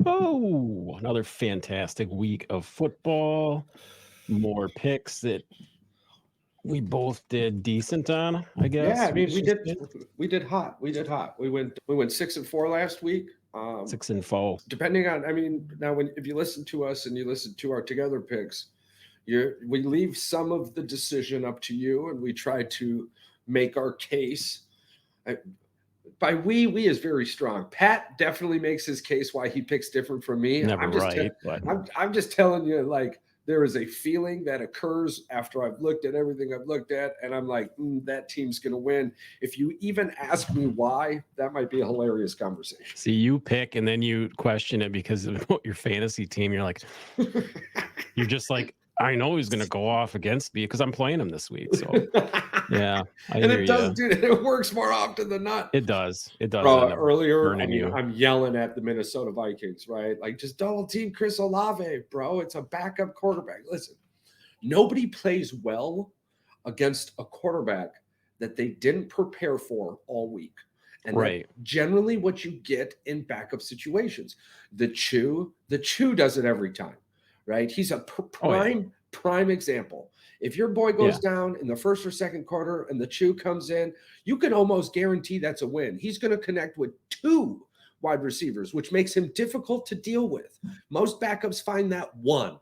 Oh, another fantastic week of football. More picks that we both did decent on, I Yeah, guess I we mean, should say. we did hot. We did hot. We went 6-4 last week. 6 and 4. Depending on, I mean, now when if you listen to us and you listen to our together picks, we leave some of the decision up to you, and we try to make our case. I, by we is very strong. Pat definitely makes his case why he picks different from me. Never right, but I'm just telling you, like, there is a feeling that occurs after I've looked at everything I've looked at, and I'm like, that team's going to win. If you even ask me why, that might be a hilarious conversation. see, you pick and then you question it because of your fantasy team. You're like, you're just like, I know he's gonna go off against me because I'm playing him this week. So yeah, I And hear it does, you. dude. It works more often than not. It does. It does Bro, end up earlier, I burning mean, you. I'm yelling at the Minnesota Vikings, right? Like, just double team Chris Olave, bro. It's a backup quarterback. Listen, nobody plays well against a quarterback that they didn't prepare for all week. And that's Right. generally what you get in backup situations. The Chew does it every time, right? He's a Oh yeah. prime example. If your boy goes Yeah. down in the first or second quarter and the Chew comes in, you can almost guarantee that's a win. He's going to connect with two wide receivers, which makes him difficult to deal with. Most backups find that one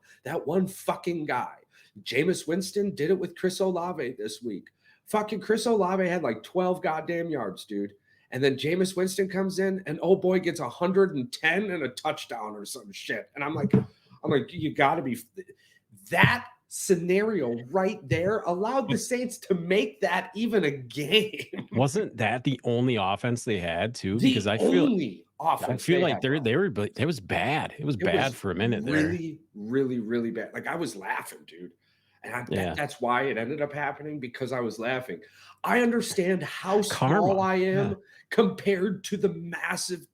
fucking guy. Jameis Winston did it with Chris Olave this week. Fucking Chris Olave had like 12 goddamn yards, dude. And then Jameis Winston comes in and oh boy gets 110 and a touchdown or some shit. And I'm like, you gotta be that scenario right there allowed the Saints to make that even a game. Wasn't that the only offense they had too? Because The only I offense feel they like had, bro. they were but it was bad. It was It bad was for a minute there. really, really, really bad. Like I was laughing, dude. And Yeah. that's why it ended up happening because I was laughing. I understand how small Karma. I Yeah. am compared to the massive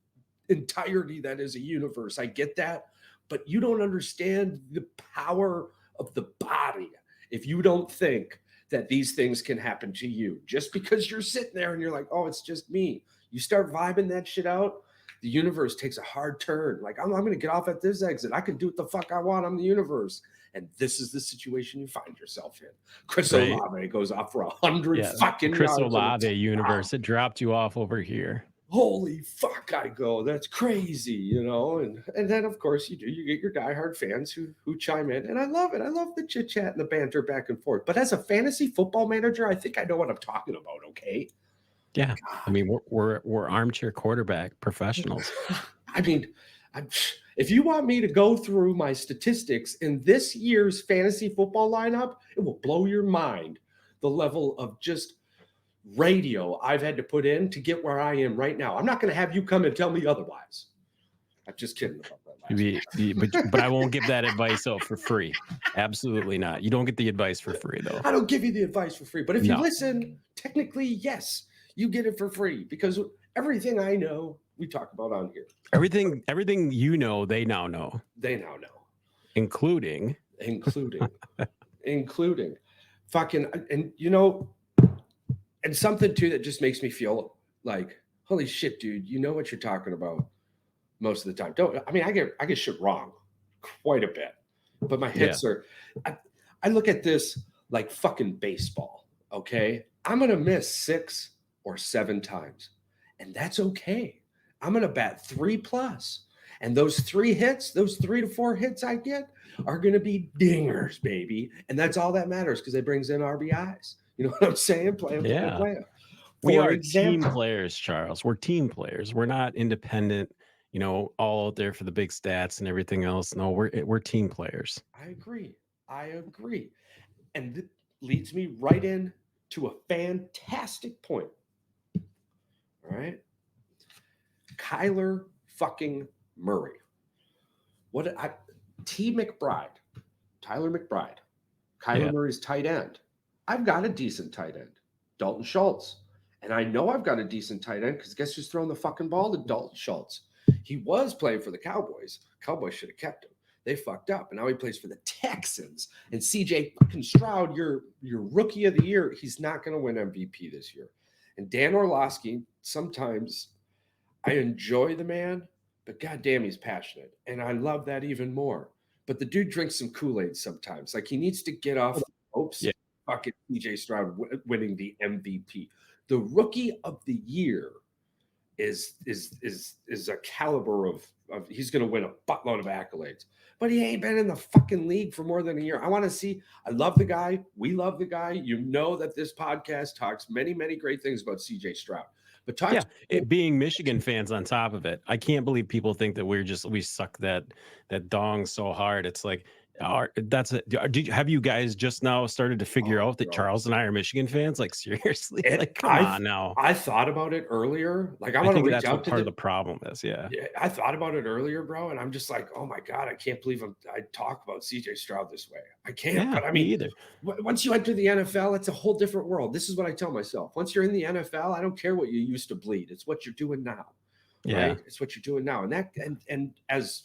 entirety that is a universe. I get that. But you don't understand the power of the body if you don't think that these things can happen to you. Just because you're sitting there and you're like, oh, it's just me. You start vibing that shit out, the universe takes a hard turn. Like, I'm going to get off at this exit. I can do what the fuck I want. I'm the universe. And this is the situation you find yourself in. Chris Right. Olave goes off for 100 Yeah. fucking Chris yards. And Olave universe. It dropped you off over here. holy fuck, I go, that's crazy, and then of course you get your diehard fans who chime in, and I love it. I love the chit chat and the banter back and forth. But as a fantasy football manager, I think I know what I'm talking about. Okay, Yeah. I God. mean, we're armchair quarterback professionals. I mean, I'm, if you want me to go through my statistics in this year's fantasy football lineup, it will blow your mind. The level of just radio I've had to put in to get where I am right now. I'm not going to have you come and tell me otherwise. I'm just kidding about that last But I won't give that advice out for free. Absolutely not. You don't get the advice for free though. I don't give you the advice for free, but if you No. listen, technically, yes, you get it for free because everything I know, we talk about on here. Everything you know, they now know, They now know, including including, including fucking, and something too that just makes me feel like, holy shit, dude, you know what you're talking about most of the time. Don't I mean I get shit wrong quite a bit, but my yeah. hits are. I look at this like fucking baseball. Okay, I'm gonna miss 6 or 7 times, and that's okay. I'm gonna bat 3+, and those 3 hits, those 3 to 4 hits I get are gonna be dingers, baby, and that's all that matters because it brings in RBIs. You know what I'm saying? Yeah. Play. We For are team example, players, Charles. We're team players. We're not independent, all out there for the big stats and everything else. No, we're team players. I agree. I agree. And it leads me right in to a fantastic point. All right. Kyler fucking Murray. T. McBride, Tyler McBride, Kyler Yeah. Murray's tight end. I've got a decent tight end, Dalton Schultz. And I know I've got a decent tight end because guess who's throwing the fucking ball to Dalton Schultz? He was playing for the Cowboys. Cowboys should have kept him. They fucked up, and now he plays for the Texans. And CJ fucking Stroud, your rookie of the year, he's not going to win MVP this year. And Dan Orlovsky, sometimes I enjoy the man, but goddamn, he's passionate, and I love that even more. But the dude drinks some Kool-Aid sometimes. Like, he needs to get off the ropes. Yeah. Fucking CJ Stroud winning the MVP, the Rookie of the Year, is a caliber of he's going to win a buttload of accolades. But he ain't been in the fucking league for more than a year. I want to see. I love the guy. We love the guy. You know that this podcast talks many, many great things about CJ Stroud. But talk it being Michigan fans on top of it. I can't believe people think that we suck that dong so hard. It's like, have you guys just now started to figure out that bro. Charles and I are Michigan fans? Like, seriously? Like, come on now. I thought about it earlier. Like, I I want to think reach that's out what to part of the problem is. Yeah. I thought about it earlier, bro, and I'm just like, oh my God, I can't believe I talk about CJ Stroud this way. I can't. Yeah, But I me mean, either. once you enter the NFL, it's a whole different world. This is what I tell myself. Once you're in the NFL, I don't care what you used to bleed. It's what you're doing now. Yeah. Right? It's what you're doing now. And as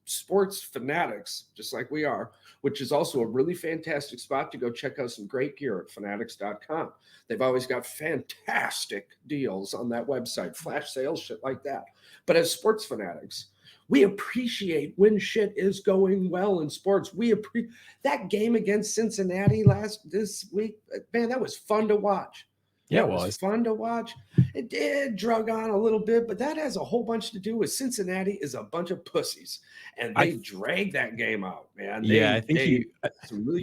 sports fanatics, just like we are, which is also a really fantastic spot to go check out some great gear at fanatics.com. They've always got fantastic deals on that website, flash sales, shit like that. But as sports fanatics, we appreciate when shit is going well in sports. We appreciate that game against Cincinnati this week. Man, that was fun to watch. Yeah, it was fun to watch. It did drug on a little bit, but that has a whole bunch to do with Cincinnati is a bunch of pussies, and they dragged that game out, man. I think you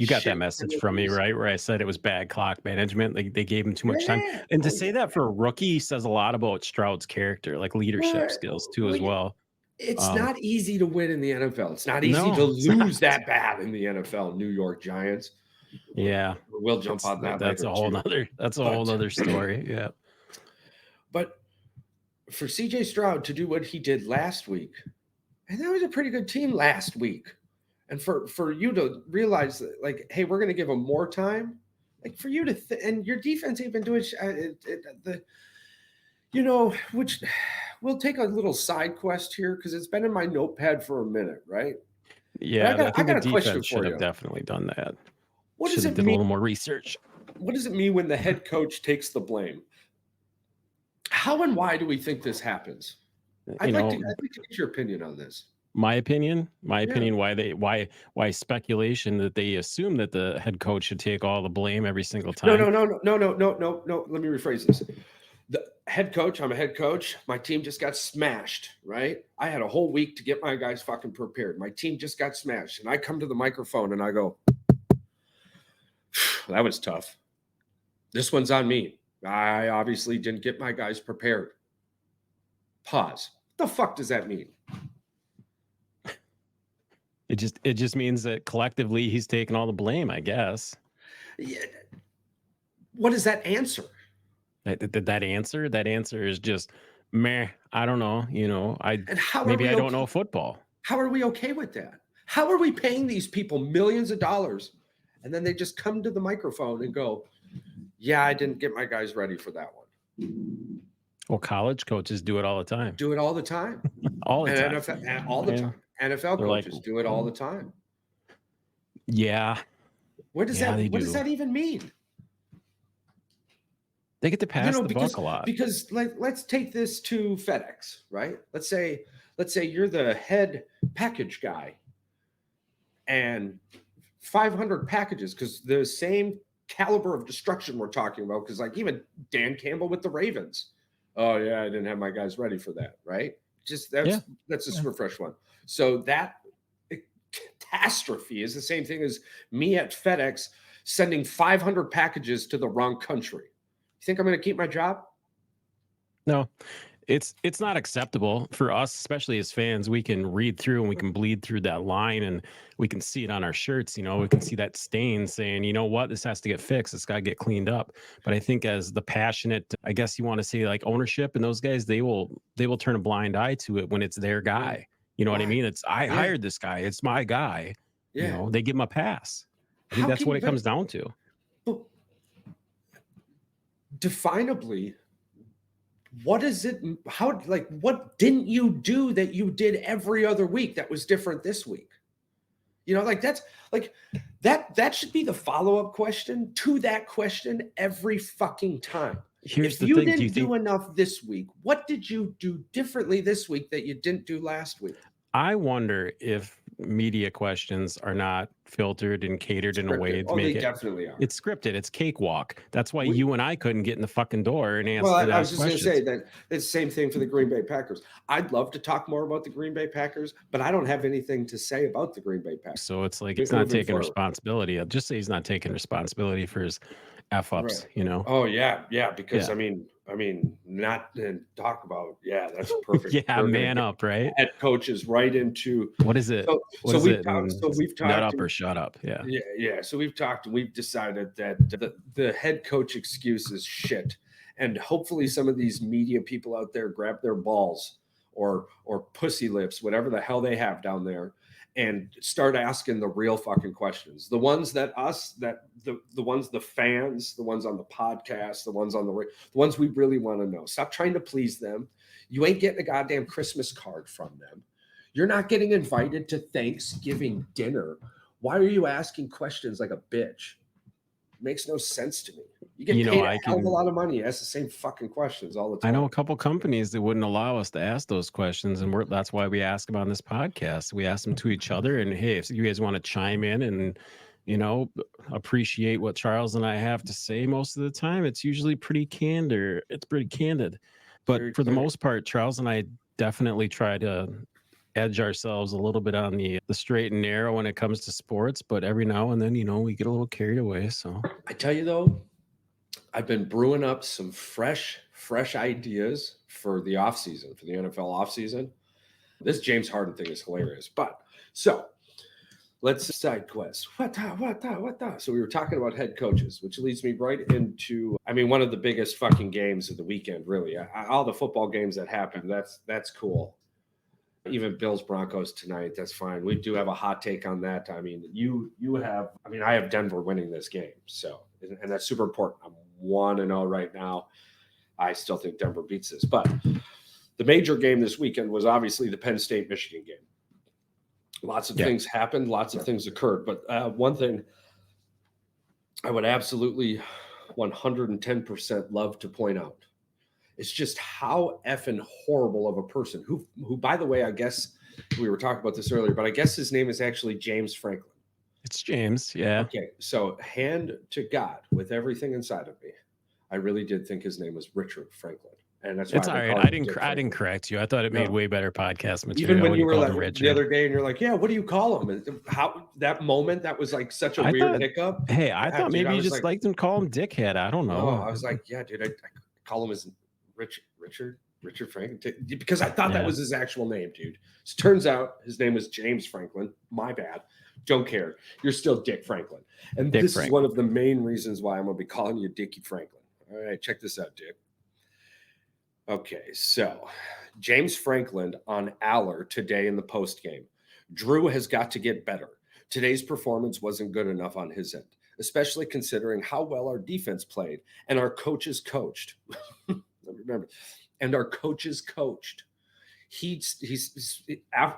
got that message from me, right? Where I said it was bad clock management. Like, they gave him too much time. And to say that for a rookie says a lot about Stroud's character, like leadership skills too, as well. It's not easy to win in the NFL. It's not easy to lose that bad in the NFL. New York Giants. Yeah, we'll jump on that. That's a whole nother story. Yeah. But for CJ Stroud to do what he did last week, and that was a pretty good team last week, and for you to realize that, like, hey, we're going to give him more time, like, for you to and your defense ain't been doing which we'll take a little side quest here because it's been in my notepad for a minute, right? Yeah, I got a question for should you. have definitely done that. What does it mean? A little more research. What does it mean when the head coach takes the blame? How and why do we think this happens? I'd like to get your opinion on this. My opinion, why speculation that they assume that the head coach should take all the blame every single time. No. Let me rephrase this. The head coach, I'm a head coach. My team just got smashed, right? I had a whole week to get my guys fucking prepared. My team just got smashed. And I come to the microphone and I go, that was tough. This one's on me. I obviously didn't get my guys prepared. Pause. What the fuck does that mean? It just means that collectively he's taking all the blame, I guess. Yeah. What is that answer? That answer is just meh. I don't know. I don't know football. How are we okay with that? How are we paying these people millions of dollars, and then they just come to the microphone and go, "Yeah, I didn't get my guys ready for that one." Well, college coaches do it all the time. All the time. All the time. NFL, all the time. NFL coaches do it all the time. Yeah. What does that even mean? They get to pass the buck a lot. Because, like, let's take this to FedEx, right? Let's say you're the head package guy, and 500 packages, because the same caliber of destruction we're talking about. Because, like, even Dan Campbell with the Ravens. Oh yeah, I didn't have my guys ready for that, right? That's a super fresh one. So that catastrophe is the same thing as me at FedEx sending 500 packages to the wrong country. You think I'm going to keep my job? No, it's not acceptable for us, especially as fans. We can read through and we can bleed through that line, and we can see it on our shirts. We can see that stain saying, you know what, this has to get fixed. It's got to get cleaned up. But I think as the passionate, I guess you want to say, like, ownership and those guys, they will turn a blind eye to it when it's their guy. You know what I mean? It's I hired this guy. It's my guy. Yeah. They give him a pass. I think that's what it comes down to. Definably, what is it? What didn't you do that you did every other week that was different this week? That should be the follow-up question to that question every fucking time. Here's If the you thing. Do you didn't think do enough this week, what did you do differently this week that you didn't do last week? I wonder if media questions are not filtered and catered in a Scripted. way to Oh, they make it definitely are. it's scripted, it's cakewalk. That's why We you and I couldn't get in the fucking door and Well, I was ask just going to say questions. that it's the same thing for the Green Bay Packers. I'd love to talk more about the Green Bay Packers, but I don't have anything to say about the Green Bay Packers So it's like he's not moving taking forward. responsibility. I'll just say he's not taking responsibility for his F Right. ups, you know? Oh yeah, yeah. Because Yeah. I mean, not and talk about that's perfect. Yeah, We're gonna man get up, right? head coaches right into What is it? so What so is we've it? talked. And So we've nut talked. up or shut up. Yeah. Yeah, yeah. So we've talked and we've decided that the head coach excuse is shit. And hopefully some of these media people out there grab their balls or pussy lips, whatever the hell they have down there, and start asking the real fucking questions. The ones that the ones the fans, the ones on the podcast, the ones on the ones we really want to know. Stop trying to please them. You ain't getting a goddamn Christmas card from them. You're not getting invited to Thanksgiving dinner. Why are you asking questions like a bitch? It makes no sense to me. You get You know, paid a I hell of a can lot of money. Ask the same fucking questions all the I know a time. couple companies that wouldn't allow us to ask those questions, and that's why we ask them on this podcast. We ask them to each other, and hey, if you guys want to chime in and appreciate what Charles and I have to say, most of the time, it's usually pretty candor. It's pretty candid, but Very for the clear. most part, Charles and I definitely try to edge ourselves a little bit on the straight and narrow when it comes to sports. But every now and then, we get a little carried away. So I tell you though, I've been brewing up some fresh ideas for the offseason, for the NFL offseason. This James Harden thing is hilarious. But so let's side quest. What? So we were talking about head coaches, which leads me right into, one of the biggest fucking games of the weekend, really. All the football games that happened, that's cool. Even Bills Broncos tonight, that's fine. We do have a hot take on that. I have Denver winning this game. So, and that's super important. I'm 1-0 right now. I still think Denver beats this. But the major game this weekend was obviously the Penn State Michigan game. Lots of things happened, lots of things occurred. But one thing I would absolutely 110% love to point out is just how effing horrible of a person who, by the way, I guess we were talking about this earlier, but I guess his name is actually James Franklin. it's James. Yeah. Okay. So hand to God with everything inside of me. I really did think his name was Richard Franklin. And that's why It's all right. I didn't correct you. I thought it made way better podcast material. Even I when you wouldn't were call like him Richard. the other day and you're like, yeah, what do you call him? How that moment, that was like such a I weird thought, hiccup. hey, I Yeah, thought dude, maybe I you was just like, liked him call him dickhead. I don't no, know. I was like, yeah, dude, I call him as Richard Franklin because I thought that was his actual name, dude. So turns out his name was James Franklin. My bad. Don't care. You're still Dick Franklin. And this is one of the main reasons why I'm going to be calling you Dickie Franklin. All right, check this out, Dick. Okay, so James Franklin on Aller today in the post game. Drew has got to get better. Today's performance wasn't good enough on his end, especially considering how well our defense played and our coaches coached. Remember, and our coaches coached. He's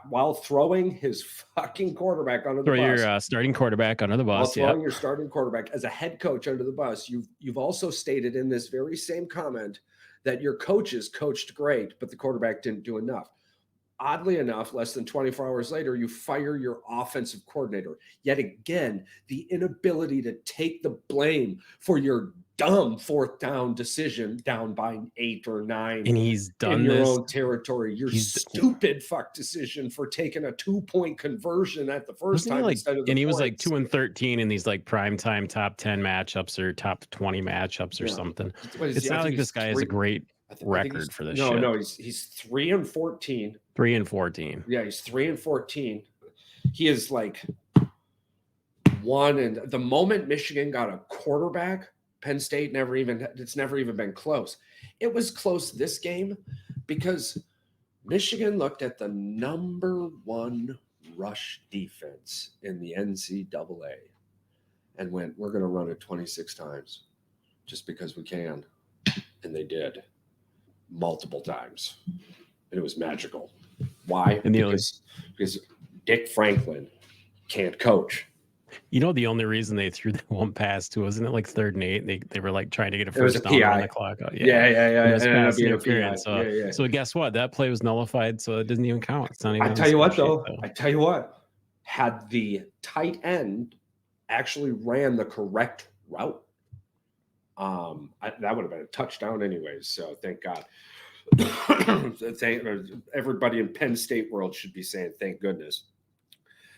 while throwing his fucking quarterback under the bus. Your starting quarterback under the bus. While throwing your starting quarterback as a head coach under the bus, you've also stated in this very same comment that your coaches coached great, but the quarterback didn't do enough. Oddly enough, less than 24 hours later, you fire your offensive coordinator. Yet again, the inability to take the blame for your dumb fourth down decision down by 8 or 9 and he's done in your this. own territory. Your stupid fuck decision for taking a 2-point conversion at the first time instead of the he was points. like 2-13 in these like primetime top 10 matchups or top 20 matchups or something. It's not like this guy has a great record for this shit. No, he's 3-14. 3-14. Yeah, he's 3-14. He is like one, and the moment Michigan got a quarterback, Penn State it's never even been close. It was close this game because Michigan looked at the number 1 rush defense in the NCAA and went, we're going to run it 26 times just because we can. And they did multiple times. And it was magical. Why? Because Dick Franklin can't coach. You know, the only reason they threw that one pass to, wasn't it like 3rd and 8? They were like trying to get a It was a first down to run the PI. clock out. Yeah. Yeah, yeah, yeah. And it It was ended up pass being a PI. interference. So Yeah, yeah. so guess what? That play was nullified, so it doesn't even count. It's not even I on the tell you score what, sheet, though. though. I tell you what. Had the tight end actually ran the correct route, that would have been a touchdown anyways. So thank God. Everybody in Penn State world should be saying thank goodness.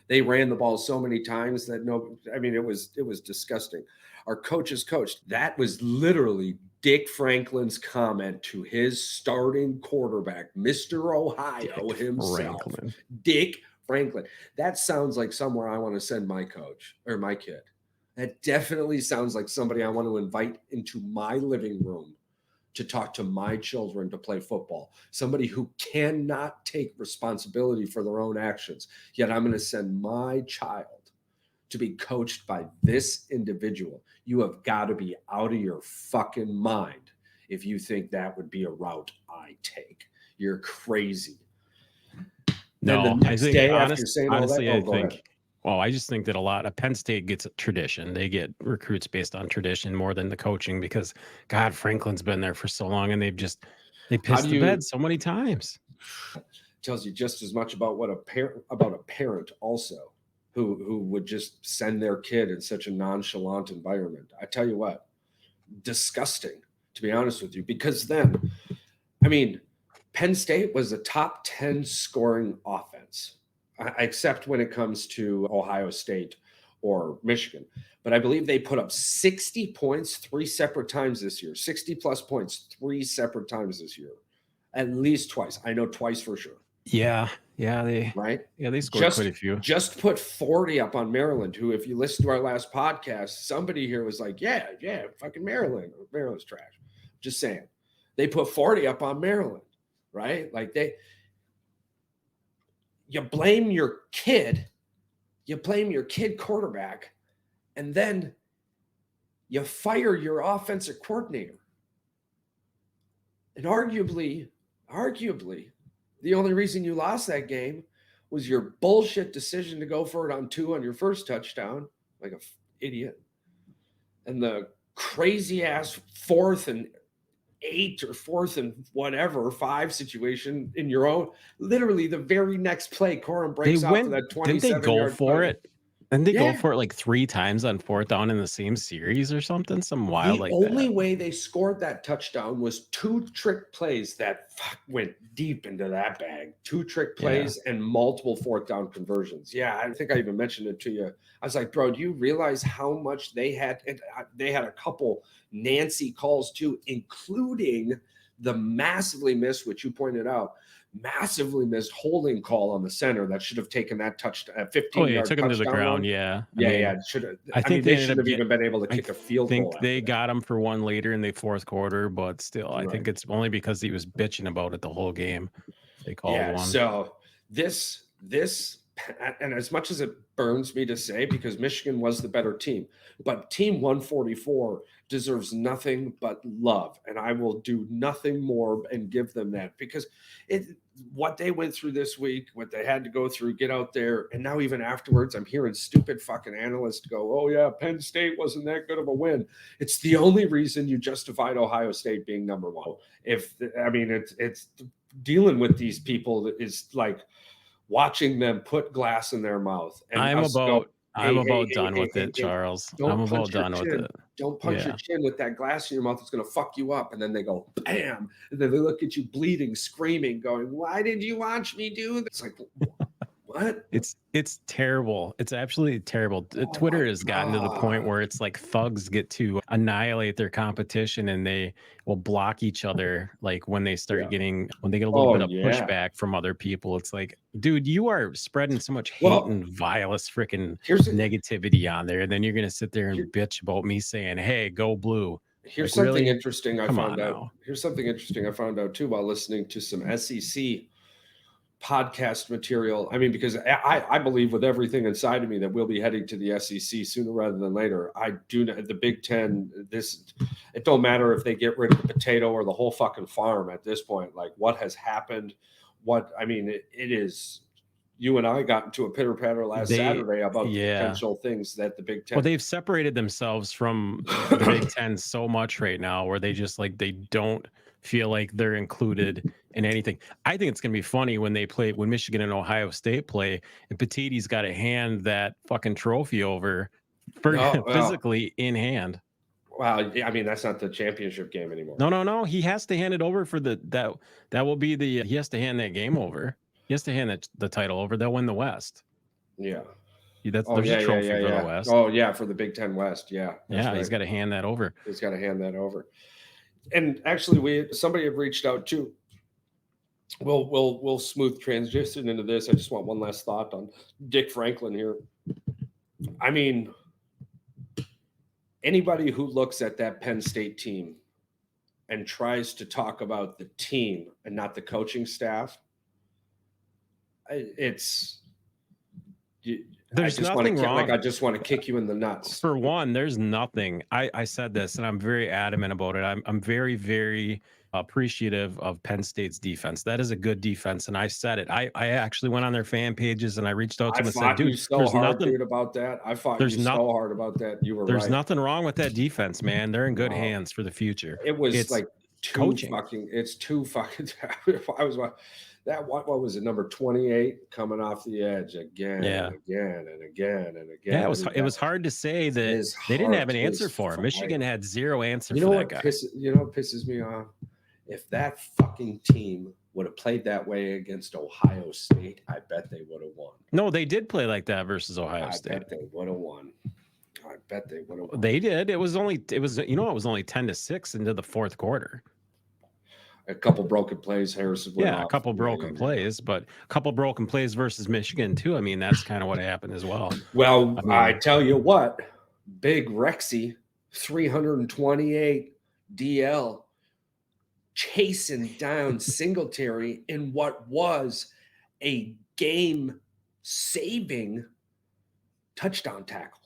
They ran the ball so many times that it was disgusting. Our coaches coached. That was literally Dick Franklin's comment to his starting quarterback, Mr. Ohio Dick himself, Franklin. Dick Franklin. That sounds like somewhere I want to send my coach or my kid. That definitely sounds like somebody I want to invite into my living room to talk to my children to play football. Somebody who cannot take responsibility for their own actions. Yet I'm going to send my child to be coached by this individual. You have got to be out of your fucking mind if you think that would be a route I take. You're crazy. Then the No, I next think day after saying all that, honestly, I go ahead. think, well, I just think that a lot of Penn State gets a tradition. They get recruits based on tradition more than the coaching because God, Franklin's been there for so long and they How pissed do the bed you so many times. tells you just as much about what a parent also who would just send their kid in such a nonchalant environment. I tell you what, disgusting, to be honest with you, because then, Penn State was a top 10 scoring offense, except when it comes to Ohio State or Michigan. But I believe they put up 60 points 3 separate times this year, 60 plus points 3 separate times this year, at least twice. I know twice for sure. Yeah, Right? they scored quite a few. Just put 40 up on Maryland, who, if you listen to our last podcast, somebody here was like, yeah, fucking Maryland. Maryland's trash. Just saying. They put 40 up on Maryland, right? Like you blame your kid quarterback, and then you fire your offensive coordinator. And arguably, the only reason you lost that game was your bullshit decision to go for it on 2 on your first touchdown, like an idiot, and the crazy ass 4th and 8 or 4th and whatever 5 situation in your own. Literally, the very next play, Corum breaks out for that Didn't they 27-yard for play. it? Didn't they go Yeah. for it like 3 times on 4th down in the same series or something? Some wild The like only that. way they scored that touchdown was 2 trick plays that went deep into that bag. 2 trick plays and multiple 4th down conversions. Yeah, I think I even mentioned it to you. I was like, bro, do you realize how much they had? And they had a couple Nancy calls too, including the massively missed, which you pointed out, massively missed holding call on the center that should have taken that touchdown, Oh, yeah, 15-yard took him to the touchdown ground, run. yeah. Yeah, should have. I think They they ended shouldn't up have even been able to I kick a field goal think after they that. got him for one later in the 4th quarter, but still, I think Right. it's only because he was bitching about it the whole game. They called Yeah, one. so this and as much as it burns me to say, because Michigan was the better team, but Team 144 deserves nothing but love, and I will do nothing more and give them that, because what they went through this week, what they had to go through, get out there, and now even afterwards, I'm hearing stupid fucking analysts go, "Oh yeah, Penn State wasn't that good of a win." It's the only reason you justified Ohio State being number one. It's dealing with these people is like watching them put glass in their mouth and I'm us go, I'm hey, hey, about hey, done hey, with hey, it, hey, Charles. I'm don't about punch your done with chin. it. Don't punch your Yeah. chin with that glass in your mouth. It's going to fuck you up. And then they go, bam. And then they look at you bleeding, screaming, going, why did you watch me do this? It's like, what? It's terrible. It's absolutely terrible. Oh Twitter my has gotten to the point God. where it's like thugs get to annihilate their competition and they will block each other like when they Yeah. when they get a little Oh, bit of yeah. pushback from other people. It's like, dude, you are spreading so much hate Well, and vilest freaking here's negativity on there. And then you're gonna sit there and bitch about me saying, hey, go blue. here's Like, something really? interesting I Come found on out. now. Here's something interesting I found out too while listening to some SEC podcast material. Because I believe with everything inside of me that we'll be heading to the SEC sooner rather than later. I do not, the Big Ten, it don't matter if they get rid of the potato or the whole fucking farm at this point. Like what has happened, it is you and I got into a pitter patter last Saturday about the Yeah. potential things that the Big Well, Ten. they've separated themselves from the Big Ten so much right now where they just like they don't feel like they're included in anything. I think it's gonna be funny when when Michigan and Ohio State play, and Petitti's got to hand that fucking trophy over for No, well, physically in hand. wow. I mean, that's not the championship game anymore. No, no, no. He has to hand it over for that will be the he has to hand that game over. He has to hand the title over. They'll win the West. Yeah. Oh There's a yeah, yeah, trophy yeah, for the yeah. West. Oh yeah, for the Big Ten West. Yeah, that's Yeah, right. he's got to hand that over. He's got to hand that over. And actually, somebody had reached out too. We'll smooth transition into this. I just want one last thought on Dick Franklin here. I mean, anybody who looks at that Penn State team and tries to talk about the team and not the coaching staff, it's There's nothing wrong. I just want to kick you in the nuts. For one, there's nothing. I said this, and I'm very adamant about it. I'm very, very appreciative of Penn State's defense. That is a good defense, and I said it. I actually went on their fan pages and I reached out to I them and said, fought you "Dude, so there's hard, nothing. dude, about that. I fought you There's not. so hard about that. You were There's right. nothing wrong with that defense, man. They're in good No. hands for the future. It was It's like coaching. it's too fucking. I was that what was it, number 28 coming off the edge again Yeah. and again and again and again. Yeah, I mean, it was hard to say that is they didn't have hard an to answer for him. Michigan had zero answer You for know that what guy. pisses me off? If that fucking team would have played that way against Ohio State, I bet they would have won. No, they did play like that versus Ohio I State. bet they would have won. I bet they would have won. They did. It was only 10-6 into the fourth quarter. A couple broken plays, Harrison went off. A couple broken plays, but a couple broken plays versus Michigan too. I mean, that's kind of what happened as well. Well, I tell you what, Big Rexy, 328 DL, chasing down Singletary in what was a game-saving touchdown tackle.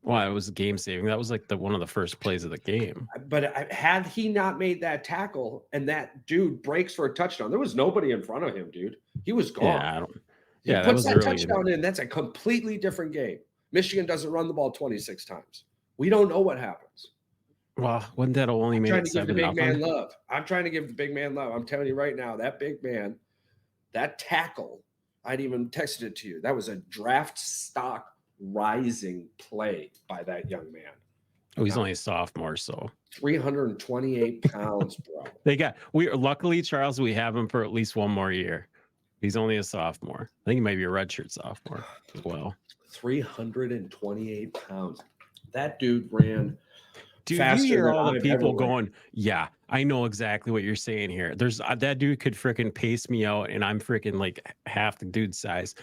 Well, it was game saving. That was like one of the first plays of the game. But had he not made that tackle and that dude breaks for a touchdown, there was nobody in front of him, dude. He was gone. Yeah, that was that touchdown in. That's a completely different game. Michigan doesn't run the ball 26 times. We don't know what happens. Well, wouldn't that only mean it's 7-0? I'm trying to give the big man love. I'm telling you right now, that big man, that tackle, I'd even texted it to you. That was a draft stock rising play by that young man. Oh, he's only a sophomore, so 328 pounds, bro. Luckily, Charles, we have him for at least one more year. He's only a sophomore. I think he might be a redshirt sophomore as well. 328 pounds. That dude ran. Dude, you hear all the people going, yeah, I know exactly what you're saying here. There's that dude could freaking pace me out, and I'm freaking like half the dude's size.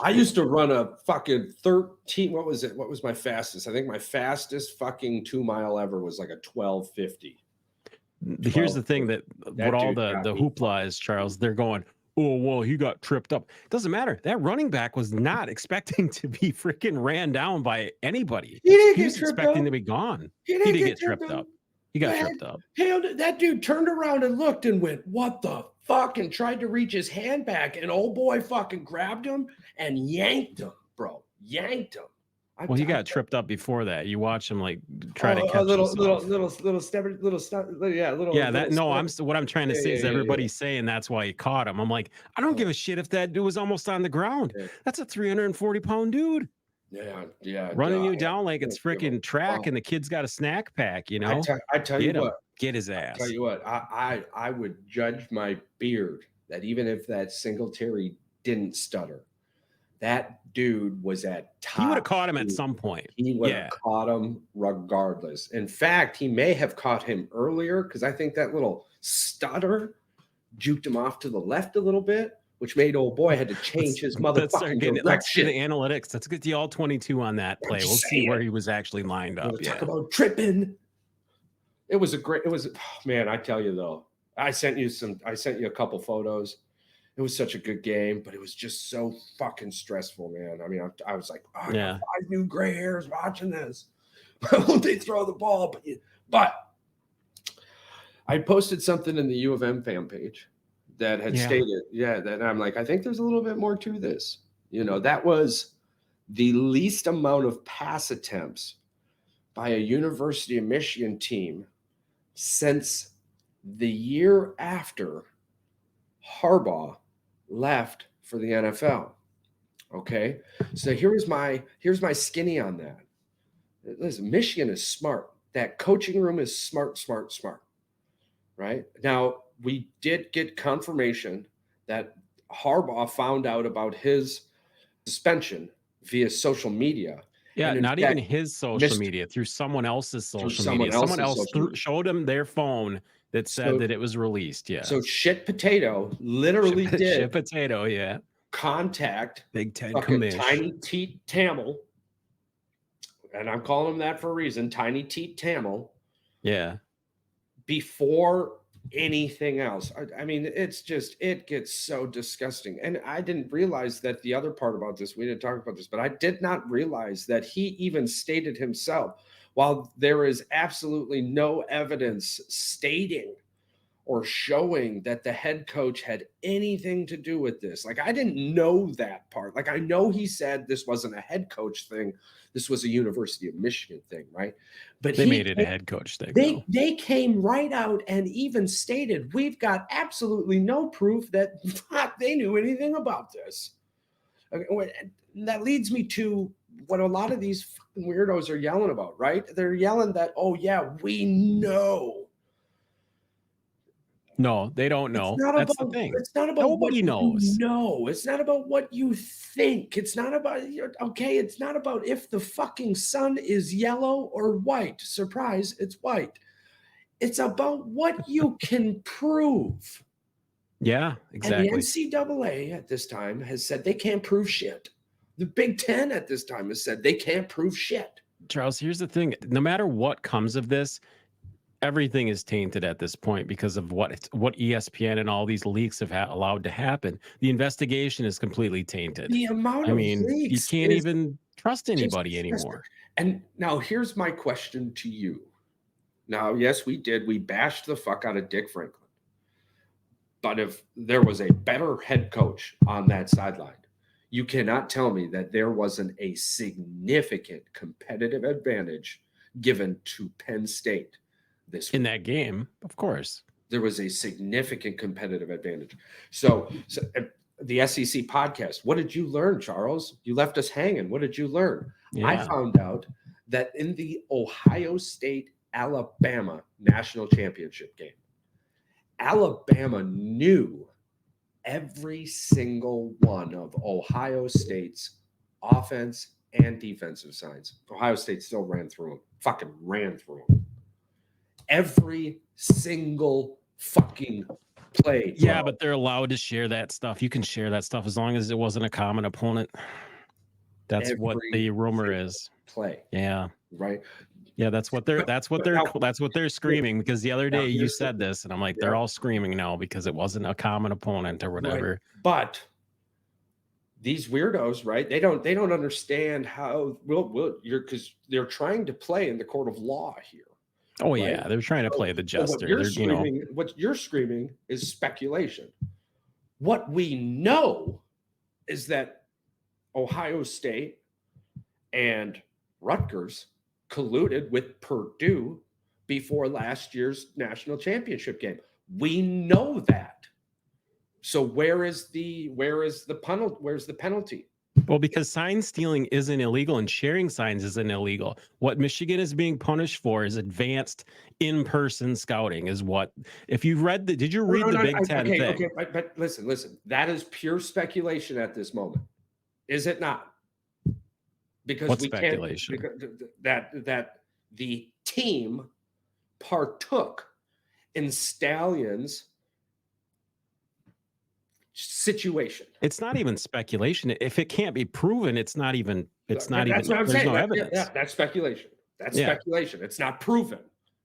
I used to run a fucking 13. What was it? What was my fastest? I think my fastest fucking 2 mile ever was like a 12:50. Here's the thing that what all the hoopla is, Charles. They're going, oh, well, he got tripped up. Doesn't matter. That running back was not expecting to be freaking ran down by anybody. He was expecting to be gone. He didn't get tripped up. He got tripped up. That dude turned around and looked and went, what the fuck? And tried to reach his hand back. And old boy fucking grabbed him and yanked him, bro. Yanked him. Well, he got tripped up before that. You watch him like try to catch a little step. What I'm trying to say is everybody's saying that's why he caught him. I'm like, I don't give a shit if that dude was almost on the ground. That's a 340-pound dude. Yeah. Running you down like it's freaking track, and the kid's got a snack pack, you know? I tell you what. Get his ass. I tell you what, I would judge my beard that even if that Singletary didn't stutter, that dude was at top. He would have caught him at some point. He would have caught him regardless. In fact, he may have caught him earlier because I think that little stutter juked him off to the left a little bit, which made old boy had to change his motherfucking direction. Let's get the analytics. Let's get the all 22 on that play. We'll see where he was actually lined up. Talk about tripping. It was man, I tell you though, I sent you a couple photos. It was such a good game, but it was just so fucking stressful, man. I mean, I was like, I got 5 new gray hairs watching this. Won't they throw the ball? But I posted something in the U of M fan page that had stated, that I'm like, I think there's a little bit more to this. That was the least amount of pass attempts by a University of Michigan team since the year after Harbaugh left for the NFL. Okay, so here's my skinny on that. Listen, Michigan is smart. That coaching room is smart. Right now, we did get confirmation that Harbaugh found out about his suspension via social media, Yeah, and in not even fact his social missed media, through someone else's through social someone media. Someone else's else social media. showed him their phone that said So, that it was released. Yeah. so shit potato literally Shit did potato. Yeah. contact Big Ted fucking Commish. Tiny Teat Tamil, and I'm calling him that for a reason, Tiny Teat Tamil, Yeah. before anything else. I mean, it gets so disgusting. And I didn't realize that the other part about this, we didn't talk about this, but I did not realize that he even stated himself, while there is absolutely no evidence stating or showing that the head coach had anything to do with this. Like, I didn't know that part. Like, I know he said this wasn't a head coach thing. This was a University of Michigan thing, right? But They made it a head coach thing, though. they came right out and even stated, we've got absolutely no proof that they knew anything about this. That leads me to what a lot of these fucking weirdos are yelling about, right? They're yelling that, oh yeah, we know. No, they don't It's know. not That's the about thing. it's not about what Nobody you knows. know. It's not about what you think. It's not about okay, it's not about if the fucking sun is yellow or white. Surprise, it's white. It's about what you can prove. Yeah, And the exactly. NCAA at this time has said they can't prove shit. The Big Ten at this time has said they can't prove shit. Charles, here's the thing. No matter what comes of this, everything is tainted at this point because of what ESPN and all these leaks have allowed to happen. The investigation is completely tainted. The amount I of mean, you leaks can't is even trust just anybody disgusting. anymore. And now here's my question to you. Now, yes, we did. We bashed the fuck out of Dick Franklin. But if there was a better head coach on that sideline, you cannot tell me that there wasn't a significant competitive advantage given to Penn State this In week. that game, of course. There was a significant competitive advantage. So the SEC podcast, what did you learn, Charles? You left us hanging. What did you learn? I Yeah. found out that in the Ohio State Alabama national championship game, Alabama knew every single one of Ohio State's offense and defensive signs. Ohio State still ran through them, fucking ran through them. Every single fucking play. Yeah, but they're allowed to share that stuff. You can share that stuff as long as it wasn't a common opponent. That's what the rumor is. Play. Yeah. Right. Yeah, that's what they're screaming, because the other day you said this and I'm like, they're all screaming now because it wasn't a common opponent or whatever. Right. But these weirdos, right? They don't understand how because they're trying to play in the court of law here. Oh, right? yeah, they're trying to play the jester. What you're screaming is speculation. What we know is that Ohio State and Rutgers colluded with Purdue before last year's national championship game. We know that. So where's the penalty? Well, because sign stealing isn't illegal and sharing signs isn't illegal. What Michigan is being punished for is advanced in-person scouting. Is what, if you read did you read the Big Ten thing? Okay, but listen. That is pure speculation at this moment, is it not? Because What we speculation? that the team partook in Stallion's situation. It's not even speculation. If it can't be proven, it's not even. That's what I'm saying. There's no evidence. Yeah, that's speculation. That's speculation. It's not proven.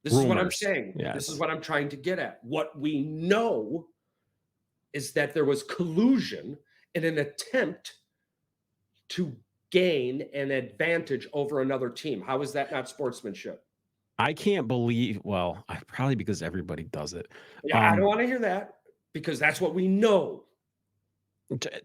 This is what I'm saying. Yes. This is what I'm trying to get at. What we know is that there was collusion in an attempt to gain an advantage over another team. How is that not sportsmanship? I can't believe. Well, probably because everybody does it. Yeah, I don't want to hear that, because that's what we know.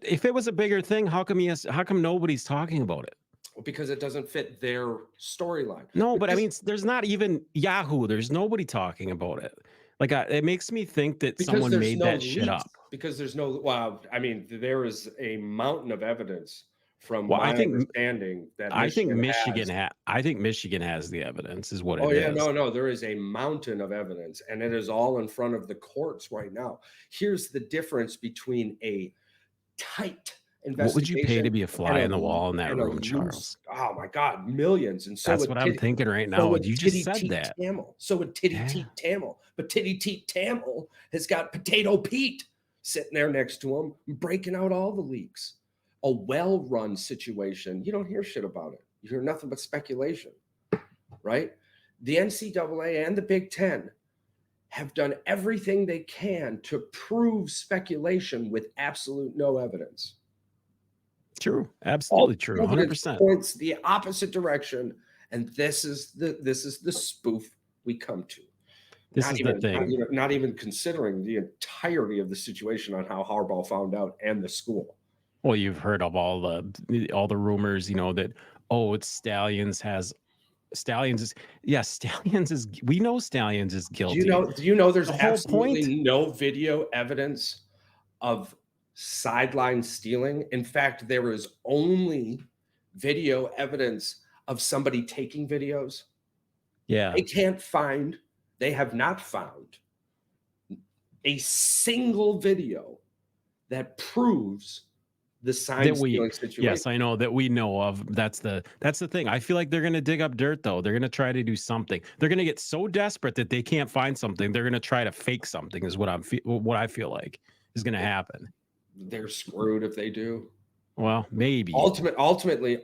If it was a bigger thing, how come nobody's talking about it? because it doesn't fit their storyline. No, But but I just mean, there's not even Yahoo. There's nobody talking about it. Like, it makes me think that because someone there's made no that shit leaks, up. because there's no, well, I mean, there is a mountain of evidence from Well, my understanding that Michigan has. I think Michigan has the evidence, is what Oh it yeah, is. no, no, there is a mountain of evidence, and it is all in front of the courts right now. Here's the difference between a tight What would you pay investigation to be a and fly in the wall in that and a room, loose, Charles? oh my God, millions. And That's what I'm thinking right So now. would You just Titty said Teat that. Tamil. So would Titty Yeah. Teat Tamil. But Titty Teat Tamil has got Potato Pete sitting there next to him, breaking out all the leaks. A well-run situation, you don't hear shit about it. You hear nothing but speculation, right? The NCAA and the Big Ten have done everything they can to prove speculation with absolute no evidence. True. All Absolutely true. the evidence 100%. points the opposite direction, and this is the spoof we come to. This is the thing. Not even considering the entirety of the situation on how Harbaugh found out and the school. Well, you've heard of all the rumors, that, oh, it's Stallions is yeah, Stallions is we know Stallions is guilty. Do you know there's The whole point. absolutely no video evidence of sideline stealing? In fact, there is only video evidence of somebody taking videos. Yeah. They have not found a single video that proves the sign That we stealing situation. Yes, I know that we know of. That's the thing. I feel like they're gonna dig up dirt though. They're gonna try to do something. They're gonna get so desperate that they can't find something. They're gonna try to fake something, is what I feel like is gonna happen. They're screwed if they do. Well, maybe. Ultimately,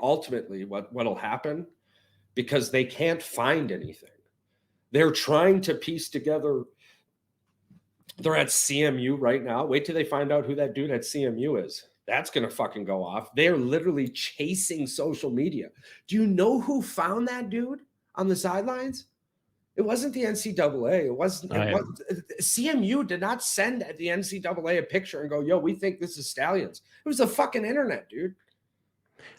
what'll happen, because they can't find anything. They're trying to piece together. They're at CMU right now. Wait till they find out who that dude at CMU is. That's going to fucking go off. They're literally chasing social media. Do you know who found that dude on the sidelines? It wasn't the NCAA. CMU did not send the NCAA a picture and go, yo, we think this is Stallions. It was the fucking internet, dude.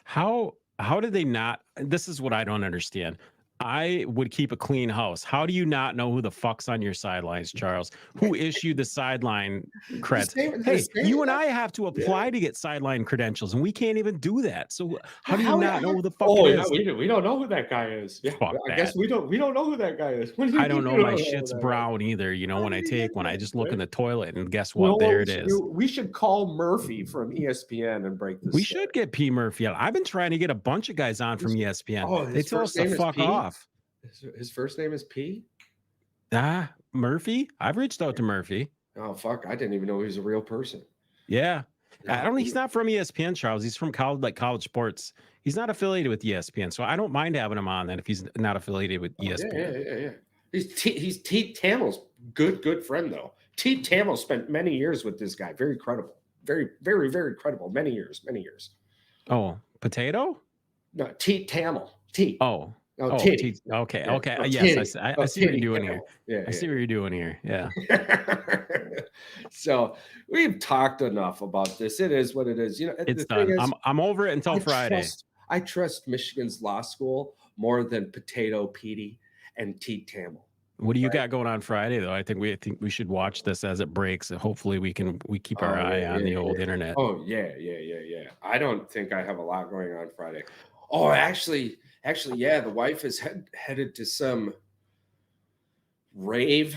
How did they not? This is what I don't understand. I would keep a clean house. How do you not know who the fuck's on your sidelines, Charles? Who issued the sideline creds? Hey, you and I have to apply to get sideline credentials, and we can't even do that. So how do you not know who the fuck it is? We don't know who that guy is. Yeah, Fuck I guess we don't know who that guy is. I don't know my shit's brown either. When I take one, I just look in the toilet and guess what? There it is. We should call Murphy from ESPN and break this. We should get P. Murphy on. I've been trying to get a bunch of guys on from ESPN. They tell us to fuck off. His first name is P? Murphy? I've reached out to Murphy. Oh, fuck. I didn't even know he was a real person. Yeah. I don't. He's not from ESPN, Charles. He's from college sports. He's not affiliated with ESPN, so I don't mind having him on. Then if he's not affiliated with ESPN, yeah. He's Teat Tamil's good friend though. Teat Tamil spent many years with this guy. Very credible. Very, very, very credible. Many years. Oh, Potato? No, Teat Tamil. Teat. Oh. Oh, Titty. Okay. Yeah. Okay. Oh, Yes, Titty. I see what you're doing Tamil. here. Yeah, I see what you're doing here. Yeah. So we've talked enough about this. It is what it is. It's the thing done. is, I'm over it until Friday. I trust Michigan's law school more than Potato Petey and Teat Tamil. What do you got going on Friday though? I think we should watch this as it breaks, and hopefully we keep our eye on the old internet. Oh yeah. I don't think I have a lot going on Friday. Oh, actually, yeah, the wife is headed to some rave